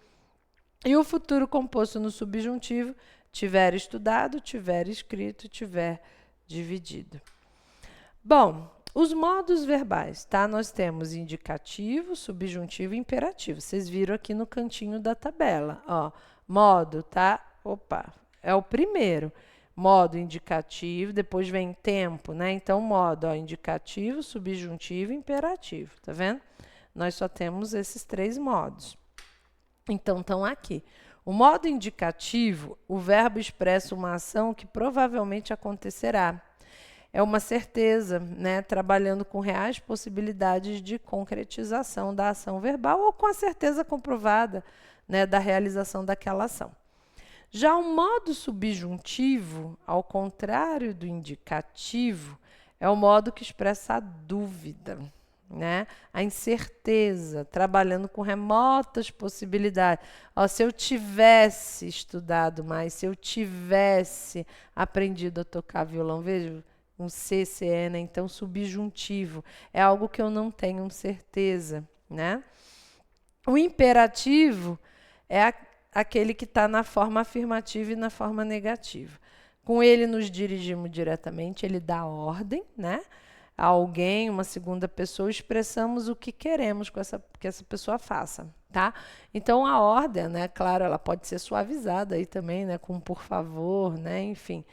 E o futuro composto no subjuntivo, tiver estudado, tiver escrito, tiver dividido. Bom, os modos verbais, tá? Nós temos indicativo, subjuntivo e imperativo. Vocês viram aqui no cantinho da tabela, ó. Modo, tá? Opa, é o primeiro. Modo indicativo, depois vem tempo, né? Então, modo, ó, indicativo, subjuntivo e imperativo, tá vendo? Nós só temos esses 3 modos. Então, estão aqui. O modo indicativo, o verbo expressa uma ação que provavelmente acontecerá. É uma certeza, né? Trabalhando com reais possibilidades de concretização da ação verbal ou com a certeza comprovada, né, da realização daquela ação. Já o modo subjuntivo, ao contrário do indicativo, é o modo que expressa a dúvida, né? A incerteza, trabalhando com remotas possibilidades. Ó, se eu tivesse estudado mais, se eu tivesse aprendido a tocar violão, veja, um CCE, né? Então, subjuntivo, é algo que eu não tenho certeza, né? O imperativo é aquele que está na forma afirmativa e na forma negativa. Com ele nos dirigimos diretamente, ele dá ordem, né? A alguém, uma segunda pessoa, expressamos o que queremos que essa pessoa faça, tá? Então a ordem, né, claro, ela pode ser suavizada aí também, né, com por favor, né, enfim.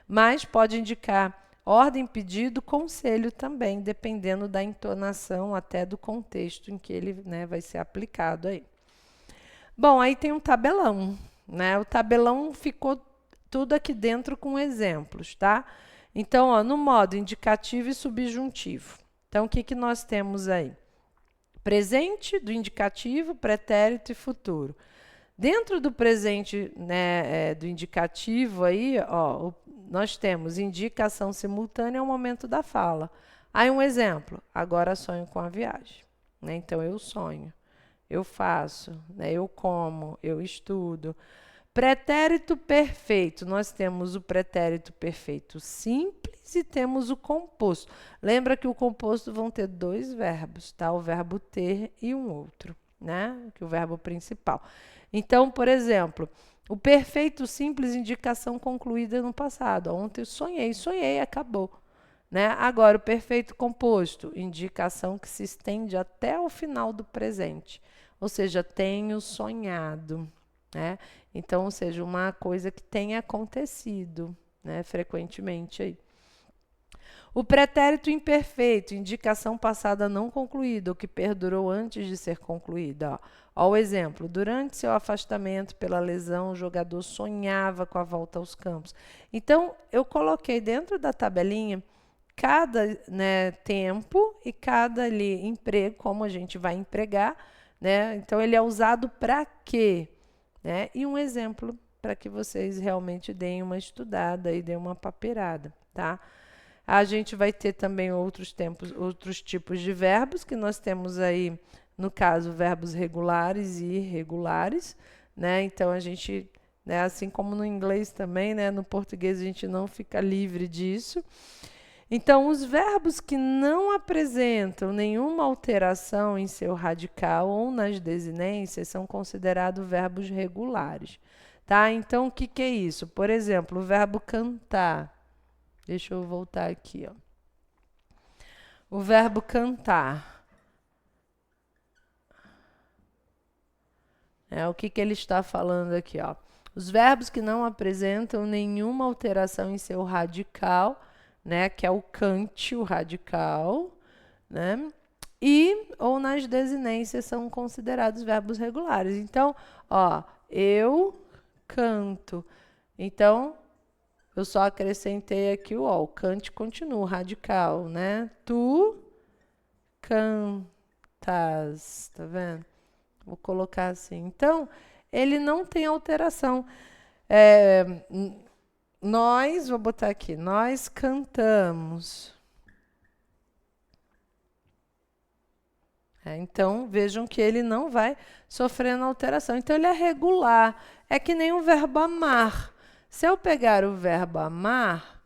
Mas pode indicar ordem, pedido, conselho também, dependendo da entonação, até do contexto em que ele, né, vai ser aplicado aí. Bom, aí tem um tabelão, né? O tabelão ficou tudo aqui dentro com exemplos, tá? Então, ó, no modo indicativo e subjuntivo. Então, o que que nós temos aí? Presente do indicativo, pretérito e futuro. Dentro do presente, né, do indicativo aí, ó, nós temos indicação simultânea ao momento da fala. Aí um exemplo, agora sonho com a viagem, né? Então eu sonho, eu faço, né? Eu como, eu estudo. Pretérito perfeito, nós temos o pretérito perfeito simples e temos o composto. Lembra que o composto vão ter 2 verbos, tá? O verbo ter e um outro, né? Que é o verbo principal. Então, por exemplo, o perfeito simples, indicação concluída no passado. Ontem eu sonhei, acabou. Né? Agora, o perfeito composto, indicação que se estende até o final do presente. Ou seja, tenho sonhado. Né? Então, ou seja, uma coisa que tenha acontecido, né, frequentemente aí. O pretérito imperfeito, indicação passada não concluída, ou que perdurou antes de ser concluída. Ó, o exemplo, durante seu afastamento pela lesão, o jogador sonhava com a volta aos campos. Então, eu coloquei dentro da tabelinha cada, né, tempo e cada ali, emprego, como a gente vai empregar. Né? Então, ele é usado para quê? Né? E um exemplo para que vocês realmente deem uma estudada e deem uma papeirada, tá? A gente vai ter também outros tipos de verbos, que nós temos aí, no caso, verbos regulares e irregulares, né? Então a gente, né, assim como no inglês também, né, no português a gente não fica livre disso. Então, os verbos que não apresentam nenhuma alteração em seu radical ou nas desinências são considerados verbos regulares. Tá? Então, o que que é isso? Por exemplo, o verbo cantar. Deixa eu voltar aqui, ó. O verbo cantar. O que que ele está falando aqui, ó? Os verbos que não apresentam nenhuma alteração em seu radical, né, que é o cante, o radical, né? E ou nas desinências são considerados verbos regulares. Então, ó, eu canto. Então, eu só acrescentei aqui o ó, o cante continua, o radical, né? Tu cantas, tá vendo? Vou colocar assim. Então, ele não tem alteração. Nós, vou botar aqui, nós cantamos. Então, vejam que ele não vai sofrendo alteração. Então, ele é regular. É que nem o verbo amar. Se eu pegar o verbo amar,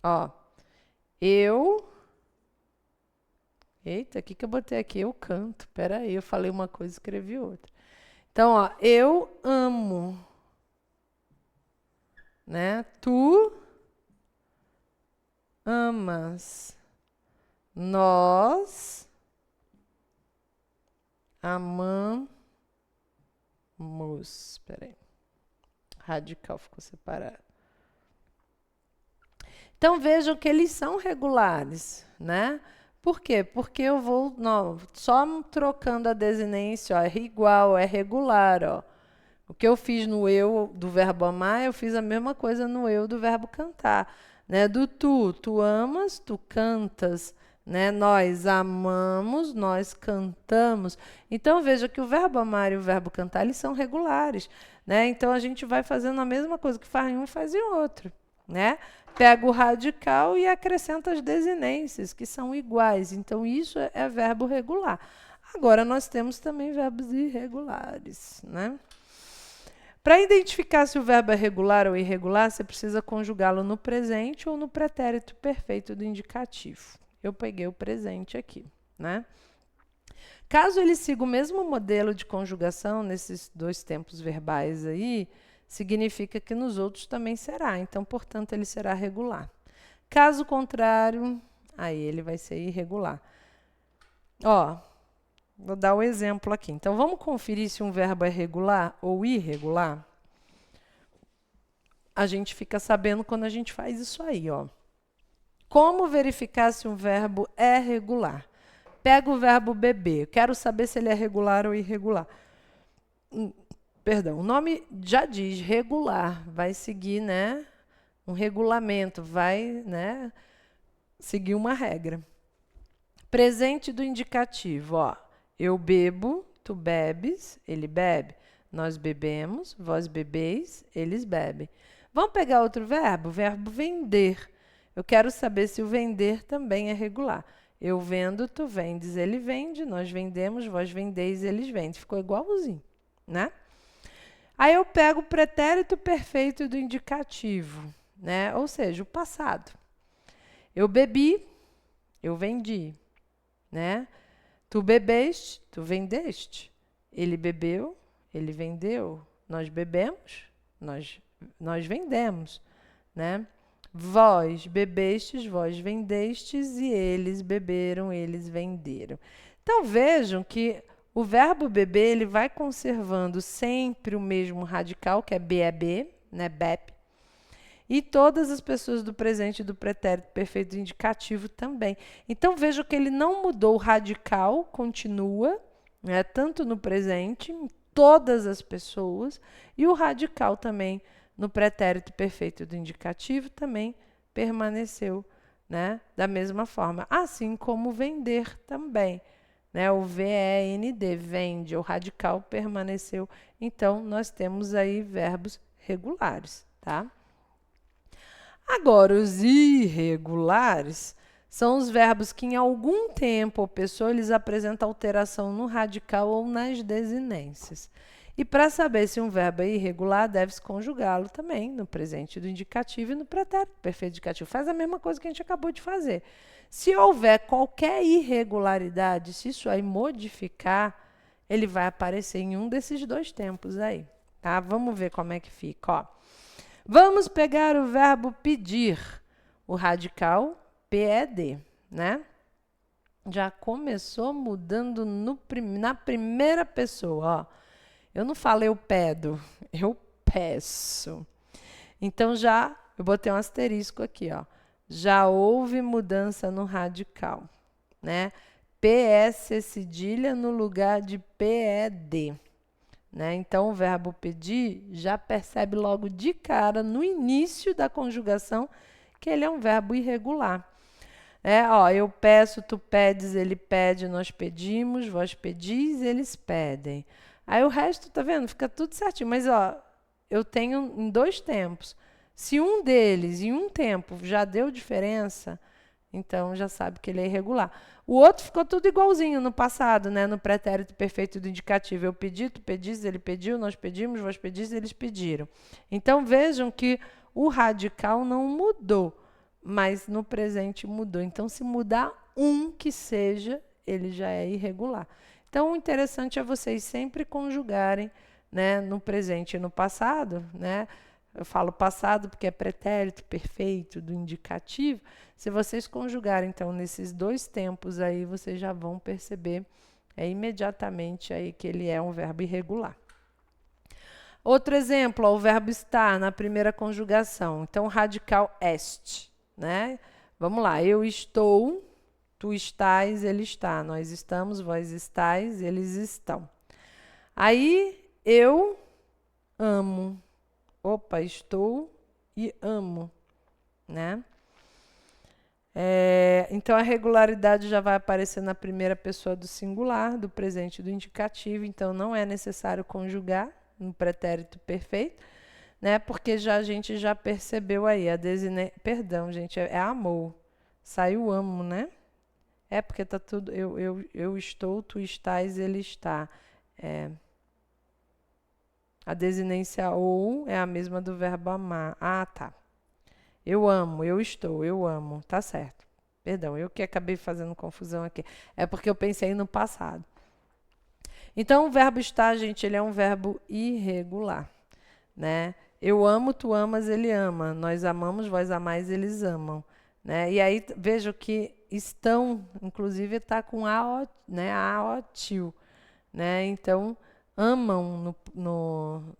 ó, eu Eita, o que eu botei aqui? Eu canto. Espera aí, eu falei uma coisa e escrevi outra. Então, ó, eu amo, né? Tu amas. Nós amamos. Espera aí. Radical ficou separado. Então, vejam que eles são regulares, né? Por quê? Porque eu vou só trocando a desinência, ó, é igual, é regular, ó. O que eu fiz no eu do verbo amar, eu fiz a mesma coisa no eu do verbo cantar, né? Do tu amas, tu cantas, né? Nós amamos, nós cantamos. Então veja que o verbo amar e o verbo cantar, eles são regulares, né? Então a gente vai fazendo a mesma coisa que faz em um, faz em outro, né? Pega o radical e acrescenta as desinências, que são iguais. Então, isso é verbo regular. Agora, nós temos também verbos irregulares, né? Para identificar se o verbo é regular ou irregular, você precisa conjugá-lo no presente ou no pretérito perfeito do indicativo. Eu peguei o presente aqui, né? Caso ele siga o mesmo modelo de conjugação nesses dois tempos verbais aí, significa que nos outros também será. Então, portanto, ele será regular. Caso contrário, aí ele vai ser irregular. Ó, vou dar o exemplo aqui. Então, vamos conferir se um verbo é regular ou irregular? A gente fica sabendo quando a gente faz isso aí, ó. Como verificar se um verbo é regular? Pega o verbo beber. Quero saber se ele é regular ou irregular. Perdão, o nome já diz regular, vai seguir, né, um regulamento, vai, né, seguir uma regra. Presente do indicativo, ó, eu bebo, tu bebes, ele bebe, nós bebemos, vós bebeis, eles bebem. Vamos pegar outro verbo? O verbo vender. Eu quero saber se o vender também é regular. Eu vendo, tu vendes, ele vende, nós vendemos, vós vendeis, eles vendem. Ficou igualzinho, né? Aí eu pego o pretérito perfeito do indicativo, né? Ou seja, o passado. Eu bebi, eu vendi, né? Tu bebeste, tu vendeste. Ele bebeu, ele vendeu. Nós bebemos, nós vendemos, né? Vós bebestes, vós vendestes e eles beberam, eles venderam. Então vejam que o verbo beber, ele vai conservando sempre o mesmo radical, que é BEB, né, BEP. E todas as pessoas do presente e do pretérito perfeito indicativo também. Então, vejam que ele não mudou, o radical continua, né, tanto no presente, em todas as pessoas, e o radical também no pretérito perfeito do indicativo também permaneceu, né, da mesma forma. Assim como vender também. Né, o VEND, vende, o radical permaneceu. Então, nós temos aí verbos regulares, tá? Agora, os irregulares são os verbos que em algum tempo ou pessoa eles apresentam alteração no radical ou nas desinências. E para saber se um verbo é irregular, deve-se conjugá-lo também no presente do indicativo e no pretérito perfeito indicativo. Faz a mesma coisa que a gente acabou de fazer. Se houver qualquer irregularidade, se isso aí modificar, ele vai aparecer em um desses dois tempos aí, tá? Vamos ver como é que fica, ó. Vamos pegar o verbo pedir, o radical PED, né? Já começou mudando na primeira pessoa, ó. Eu não falo eu pedo, eu peço. Então, eu botei um asterisco aqui, ó. Já houve mudança no radical, né? PS cedilha no lugar de PED, né? Então, o verbo pedir já percebe logo de cara, no início da conjugação, que ele é um verbo irregular. Ó, eu peço, tu pedes, ele pede, nós pedimos, vós pedis, eles pedem. Aí o resto, tá vendo? Fica tudo certinho. Mas, ó, eu tenho em dois tempos. Se um deles, em um tempo, já deu diferença, então já sabe que ele é irregular. O outro ficou tudo igualzinho no passado, né? No pretérito perfeito do indicativo. Eu pedi, tu pedis, ele pediu, nós pedimos, vós pedis, eles pediram. Então, vejam que o radical não mudou, mas no presente mudou. Então, se mudar um que seja, ele já é irregular. Então, o interessante é vocês sempre conjugarem, né, no presente e no passado, né? Eu falo passado porque é pretérito perfeito do indicativo. Se vocês conjugarem, então, nesses dois tempos aí, vocês já vão perceber imediatamente aí que ele é um verbo irregular. Outro exemplo, ó, o verbo estar na primeira conjugação. Então, radical est, né? Vamos lá, eu estou, tu estás, ele está. Nós estamos, vós estáis, eles estão. Aí, eu amo. Opa, estou e amo, né? Então, a regularidade já vai aparecer na primeira pessoa do singular, do presente e do indicativo. Então, não é necessário conjugar no pretérito perfeito, né? Porque a gente já percebeu aí a perdão, gente, é amor. Saiu amo, né? É porque tá tudo eu estou, tu estás, ele está. A desinência ou é a mesma do verbo amar. Ah, tá. Eu amo, eu estou, eu amo. Tá certo. Perdão, eu que acabei fazendo confusão aqui. É porque eu pensei no passado. Então, o verbo estar, gente, ele é um verbo irregular, né? Eu amo, tu amas, ele ama. Nós amamos, vós amais, eles amam, né? E aí, veja que estão, inclusive, está com AO, né? AOTIL, né? Então, amam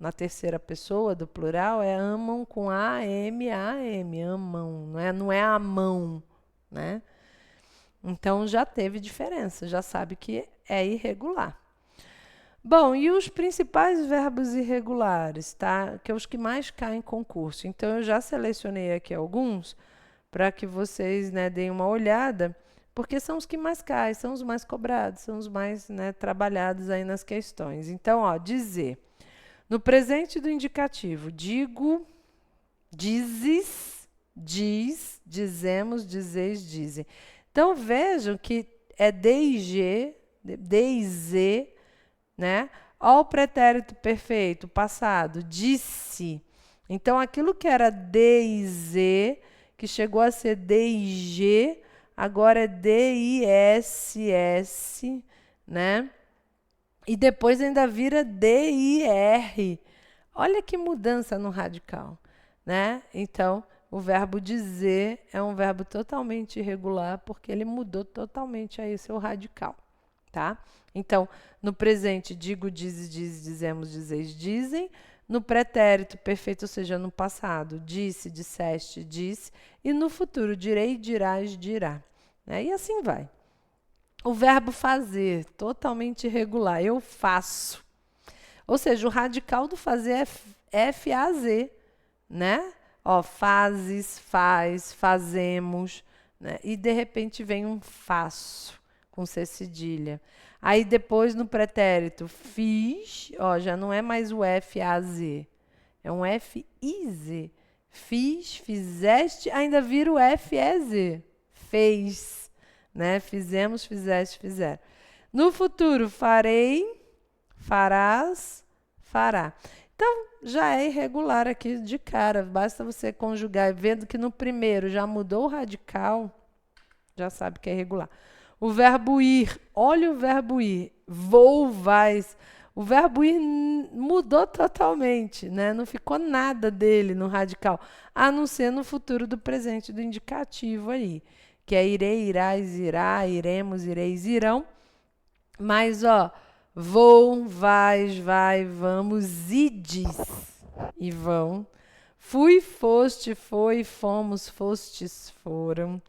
na terceira pessoa do plural amam com A-M-A-M, amam, não é amão, né? Então, já teve diferença, já sabe que é irregular. Bom, e os principais verbos irregulares, tá? Que é os que mais caem em concurso. Então, eu já selecionei aqui alguns para que vocês, né, deem uma olhada, porque são os que mais caem, são os mais cobrados, são os mais, né, trabalhados aí nas questões. Então, ó, dizer. No presente do indicativo, digo, dizes, diz, dizemos, dizeis, dizem. Então, vejam que é DIG, DIZ, né? Ó o pretérito perfeito, passado, disse. Então, aquilo que era DIZ, que chegou a ser DIG, agora é DISS, né? E depois ainda vira DIR. Olha que mudança no radical, né? Então, o verbo dizer é um verbo totalmente irregular, porque ele mudou totalmente aí seu radical, tá? Então, no presente, digo, dize, diz, dizemos, dizeis, dizem. No pretérito perfeito, ou seja, no passado, disse, disseste, disse. E no futuro, direi, dirás, dirá. Né? E assim vai. O verbo fazer, totalmente irregular. Eu faço. Ou seja, o radical do fazer é F-A-Z, né? Ó, fazes, faz, fazemos, né? E de repente vem um faço, com C cedilha. Aí depois no pretérito, fiz, ó, já não é mais o F-A-Z, é um F-I-Z. Fiz, fizeste, ainda vira o F-E-Z. Fez, né? Fizemos, fizeste, fizeram. No futuro, farei, farás, fará. Então, já é irregular aqui de cara. Basta você conjugar, vendo que no primeiro já mudou o radical, já sabe que é irregular. O verbo ir, olha o verbo ir, vou, vais. O verbo ir mudou totalmente, né? Não ficou nada dele no radical, a não ser no futuro do presente do indicativo aí, que é irei, irás, irá, iremos, ireis, irão. Mas, ó, vou, vais, vai, vamos, ides e vão. Fui, foste, foi, fomos, fostes, foram.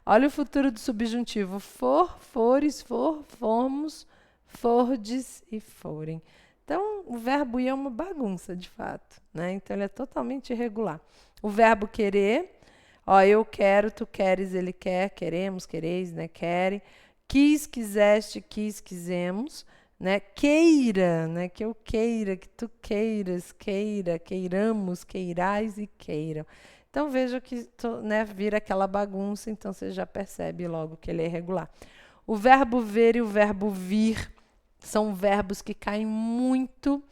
Olha o futuro do subjuntivo. For, fores, for, fomos, fordes e forem. Então, o verbo ir é uma bagunça, de fato, né? Então, ele é totalmente irregular. O verbo querer, ó, eu quero, tu queres, ele quer, queremos, quereis, né? Querem. Quis, quiseste, quis, quisemos, né? Queira, né? Que eu queira, que tu queiras, queira, queiramos, queirais e queiram. Então, veja que, né, vira aquela bagunça, então você já percebe logo que ele é irregular. O verbo ver e o verbo vir são verbos que caem muito,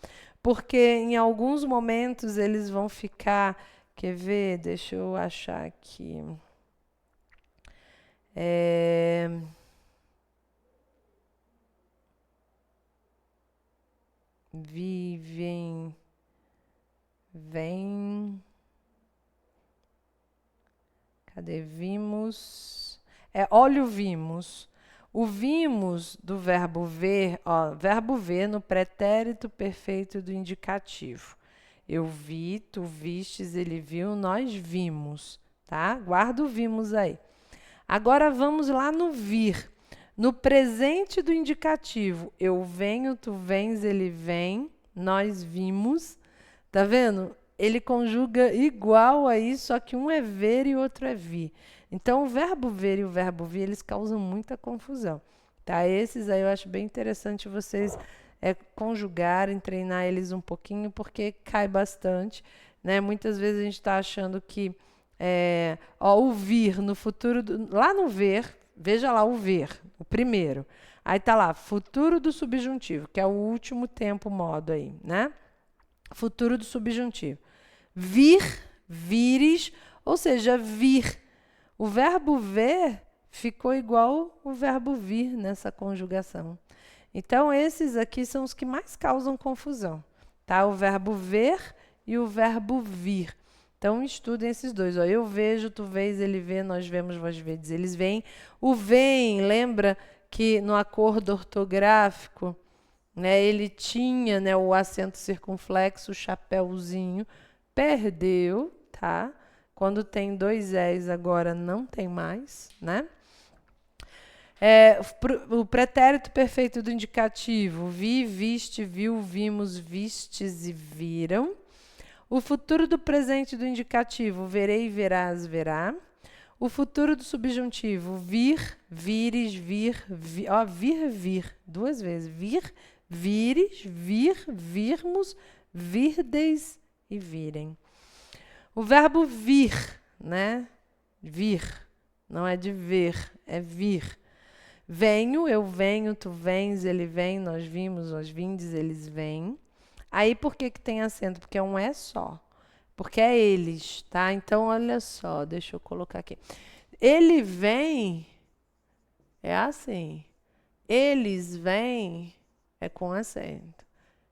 porque em alguns momentos eles vão ficar... Quer ver? Deixa eu achar aqui. vivem, vem. Cadê? Vimos. Olha o vimos. O vimos do verbo ver, ó, verbo ver no pretérito perfeito do indicativo. Eu vi, tu vistes, ele viu, nós vimos, tá? Guarda o vimos aí. Agora vamos lá no vir. No presente do indicativo, eu venho, tu vens, ele vem, nós vimos. Tá vendo? Ele conjuga igual aí, só que um é ver e o outro é vir. Então, o verbo ver e o verbo vir, eles causam muita confusão. Tá? Esses aí eu acho bem interessante vocês conjugarem, treinar eles um pouquinho, porque cai bastante. Né? Muitas vezes a gente está achando que o vir no futuro, lá no ver, veja lá o ver, o primeiro. Aí tá lá, futuro do subjuntivo, que é o último tempo modo aí, né? Futuro do subjuntivo. Vir, vires, ou seja, vir. O verbo ver ficou igual o verbo vir nessa conjugação. Então, esses aqui são os que mais causam confusão, tá? O verbo ver e o verbo vir. Então, estudem esses dois. Ó, eu vejo, tu vês, ele vê, nós vemos, vós vedes, eles veem. O vem, lembra que no acordo ortográfico, né, ele tinha, né, o acento circunflexo, o chapéuzinho, perdeu, tá? Quando tem dois és, agora não tem mais, né? O pretérito perfeito do indicativo, vi, viste, viu, vimos, vistes e viram. O futuro do presente do indicativo, verei, verás, verá. O futuro do subjuntivo, vir, vires, vir, vir, duas vezes, vir, vires, vir, virmos, virdes e virem. O verbo vir, né? Vir, não é de ver, é vir. Venho, eu venho, tu vens, ele vem, nós vimos, nós vindes, eles vêm. Aí por que tem acento? Porque é um é só. Porque é eles, tá? Então, olha só, deixa eu colocar aqui. Ele vem, é assim. Eles vêm, é com acento.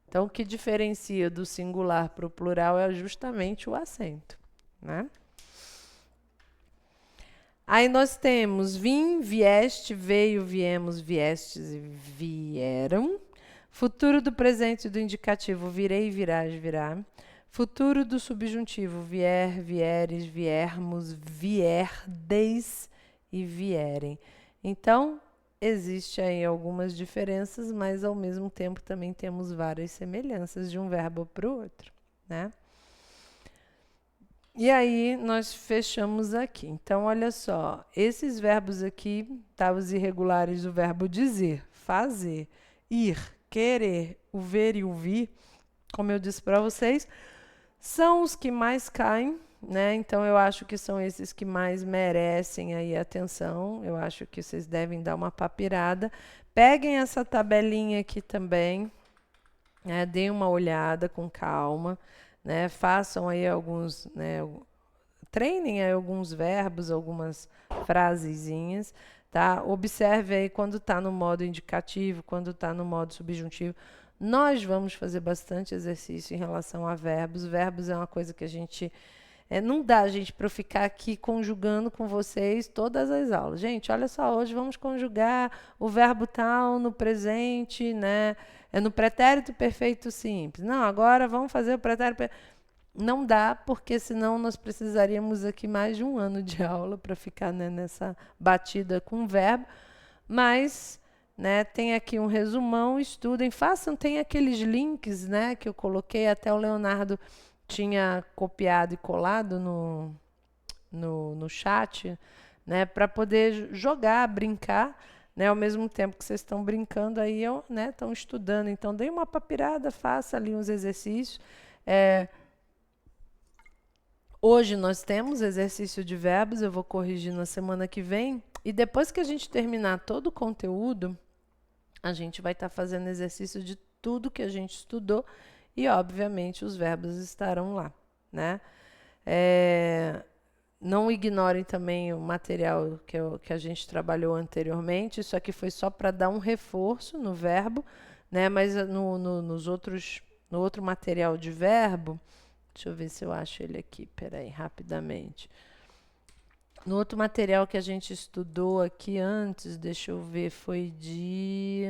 Então, o que diferencia do singular para o plural é justamente o acento, né? Aí nós temos vim, vieste, veio, viemos, viestes e vieram. Futuro do presente do indicativo, virei, virás, virá. Futuro do subjuntivo, vier, vieres, viermos, vierdes e vierem. Então, existem aí algumas diferenças, mas ao mesmo tempo também temos várias semelhanças de um verbo para o outro, né? E aí nós fechamos aqui. Então, olha só, esses verbos aqui, tá, os irregulares do verbo dizer, fazer, ir, querer, o ver e o vir, como eu disse para vocês, são os que mais caem, né? Então, eu acho que são esses que mais merecem aí atenção. Eu acho que vocês devem dar uma papirada. Peguem essa tabelinha aqui também, né? Deem uma olhada com calma, né? Façam aí alguns, né? Treinem aí alguns verbos, algumas frasezinhas, tá? Observe aí quando está no modo indicativo, quando está no modo subjuntivo. Nós vamos fazer bastante exercício em relação a verbos. Verbos é uma coisa que a gente... não dá, gente, para eu ficar aqui conjugando com vocês todas as aulas. Gente, olha só, hoje vamos conjugar o verbo tal no presente, né? É no pretérito perfeito simples. Não, agora vamos fazer o pretérito perfeito. Não dá, porque senão nós precisaríamos aqui mais de um ano de aula para ficar, né, nessa batida com o verbo. Mas... né, tem aqui um resumão, estudem, façam, tem aqueles links, né, que eu coloquei, até o Leonardo tinha copiado e colado no chat, né, para poder jogar, brincar, né, ao mesmo tempo que vocês estão brincando aí, né, estão estudando. Então, dê uma papirada, faça ali uns exercícios. Hoje nós temos exercício de verbos, eu vou corrigir na semana que vem, e depois que a gente terminar todo o conteúdo, a gente vai estar fazendo exercício de tudo que a gente estudou e, obviamente, os verbos estarão lá, né? Não ignorem também o material que a gente trabalhou anteriormente. Isso aqui foi só para dar um reforço no verbo, né? Mas no outro material de verbo, deixa eu ver se eu acho ele aqui, peraí, rapidamente. No outro material que a gente estudou aqui antes, deixa eu ver, foi de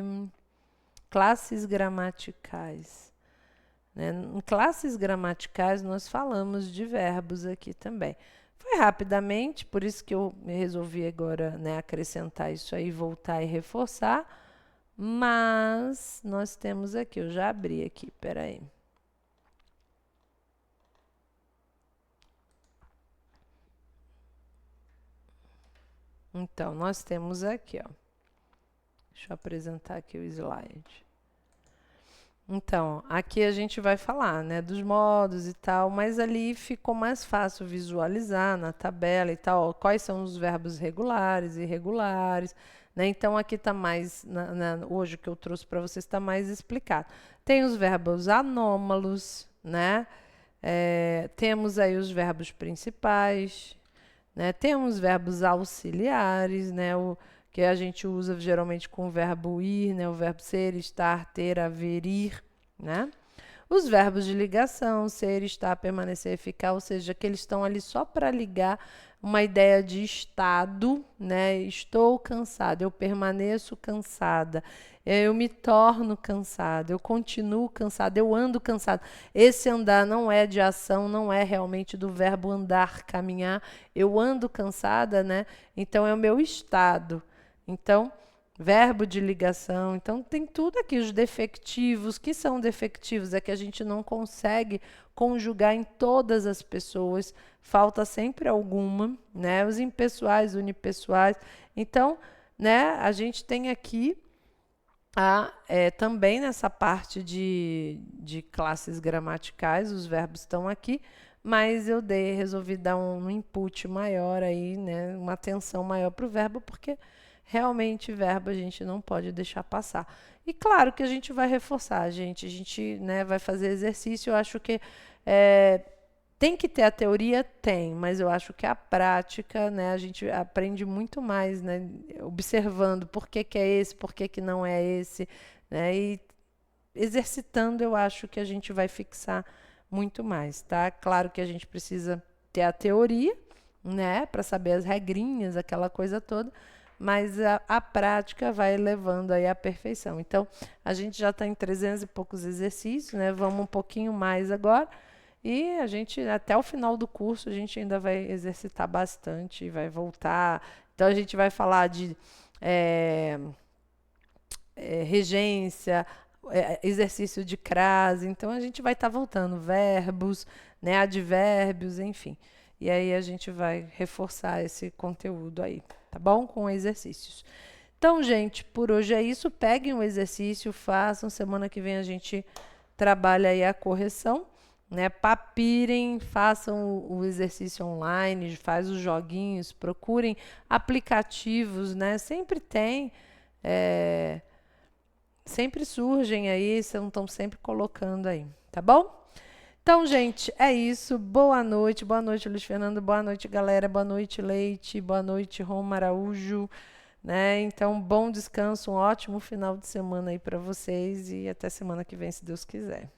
classes gramaticais, né? Em classes gramaticais, nós falamos de verbos aqui também. Foi rapidamente, por isso que eu resolvi agora, né, acrescentar isso aí, voltar e reforçar. Mas nós temos aqui, eu já abri aqui, peraí. Então, nós temos aqui, ó. Deixa eu apresentar aqui o slide. Então, aqui a gente vai falar, né, dos modos e tal, mas ali ficou mais fácil visualizar na tabela e tal, ó, quais são os verbos regulares e irregulares, né? Então, aqui está mais, hoje o que eu trouxe para vocês está mais explicado. Tem os verbos anômalos, né? Temos aí os verbos principais, né? Temos verbos auxiliares, né? Que a gente usa geralmente com o verbo ir, né? O verbo ser, estar, ter, haver, ir, né? Os verbos de ligação, ser, estar, permanecer, ficar, ou seja, que eles estão ali só para ligar uma ideia de estado, né? Estou cansada, eu permaneço cansada, eu me torno cansada, eu continuo cansada, eu ando cansada. Esse andar não é de ação, não é realmente do verbo andar, caminhar. Eu ando cansada, né? Então é o meu estado. Então, verbo de ligação. Então, tem tudo aqui, os defectivos. Que são defectivos? É que a gente não consegue conjugar em todas as pessoas, falta sempre alguma, né? Os impessoais, unipessoais. Então, né, a gente tem aqui também nessa parte de classes gramaticais, os verbos estão aqui, mas eu resolvi dar um input maior aí, né, uma atenção maior para o verbo, porque realmente verbo a gente não pode deixar passar. E claro que a gente vai reforçar, gente. A gente, né, vai fazer exercício. Eu acho que tem que ter a teoria, tem, mas eu acho que a prática, né, a gente aprende muito mais, né, observando por que é esse, por que não é esse, né, e exercitando eu acho que a gente vai fixar muito mais, tá? Claro que a gente precisa ter a teoria, né, para saber as regrinhas, aquela coisa toda, mas a prática vai levando aí à perfeição. Então, a gente já está em 300 e poucos exercícios, né? Vamos um pouquinho mais agora. E a gente, até o final do curso, a gente ainda vai exercitar bastante, vai voltar. Então, a gente vai falar de regência, exercício de crase. Então, a gente vai estar voltando, verbos, né, advérbios, enfim. E aí a gente vai reforçar esse conteúdo aí, tá bom? Com exercícios. Então, gente, por hoje é isso. Peguem o exercício, façam. Semana que vem a gente trabalha aí a correção, né? Papirem, façam o exercício online, faz os joguinhos, procurem aplicativos, né? Sempre tem, sempre surgem aí, estão sempre colocando aí, tá bom? Então, gente, é isso. Boa noite, Luiz Fernando, boa noite, galera, boa noite, Leite, boa noite, Roma Araújo, né? Então, bom descanso, um ótimo final de semana aí para vocês e até semana que vem, se Deus quiser.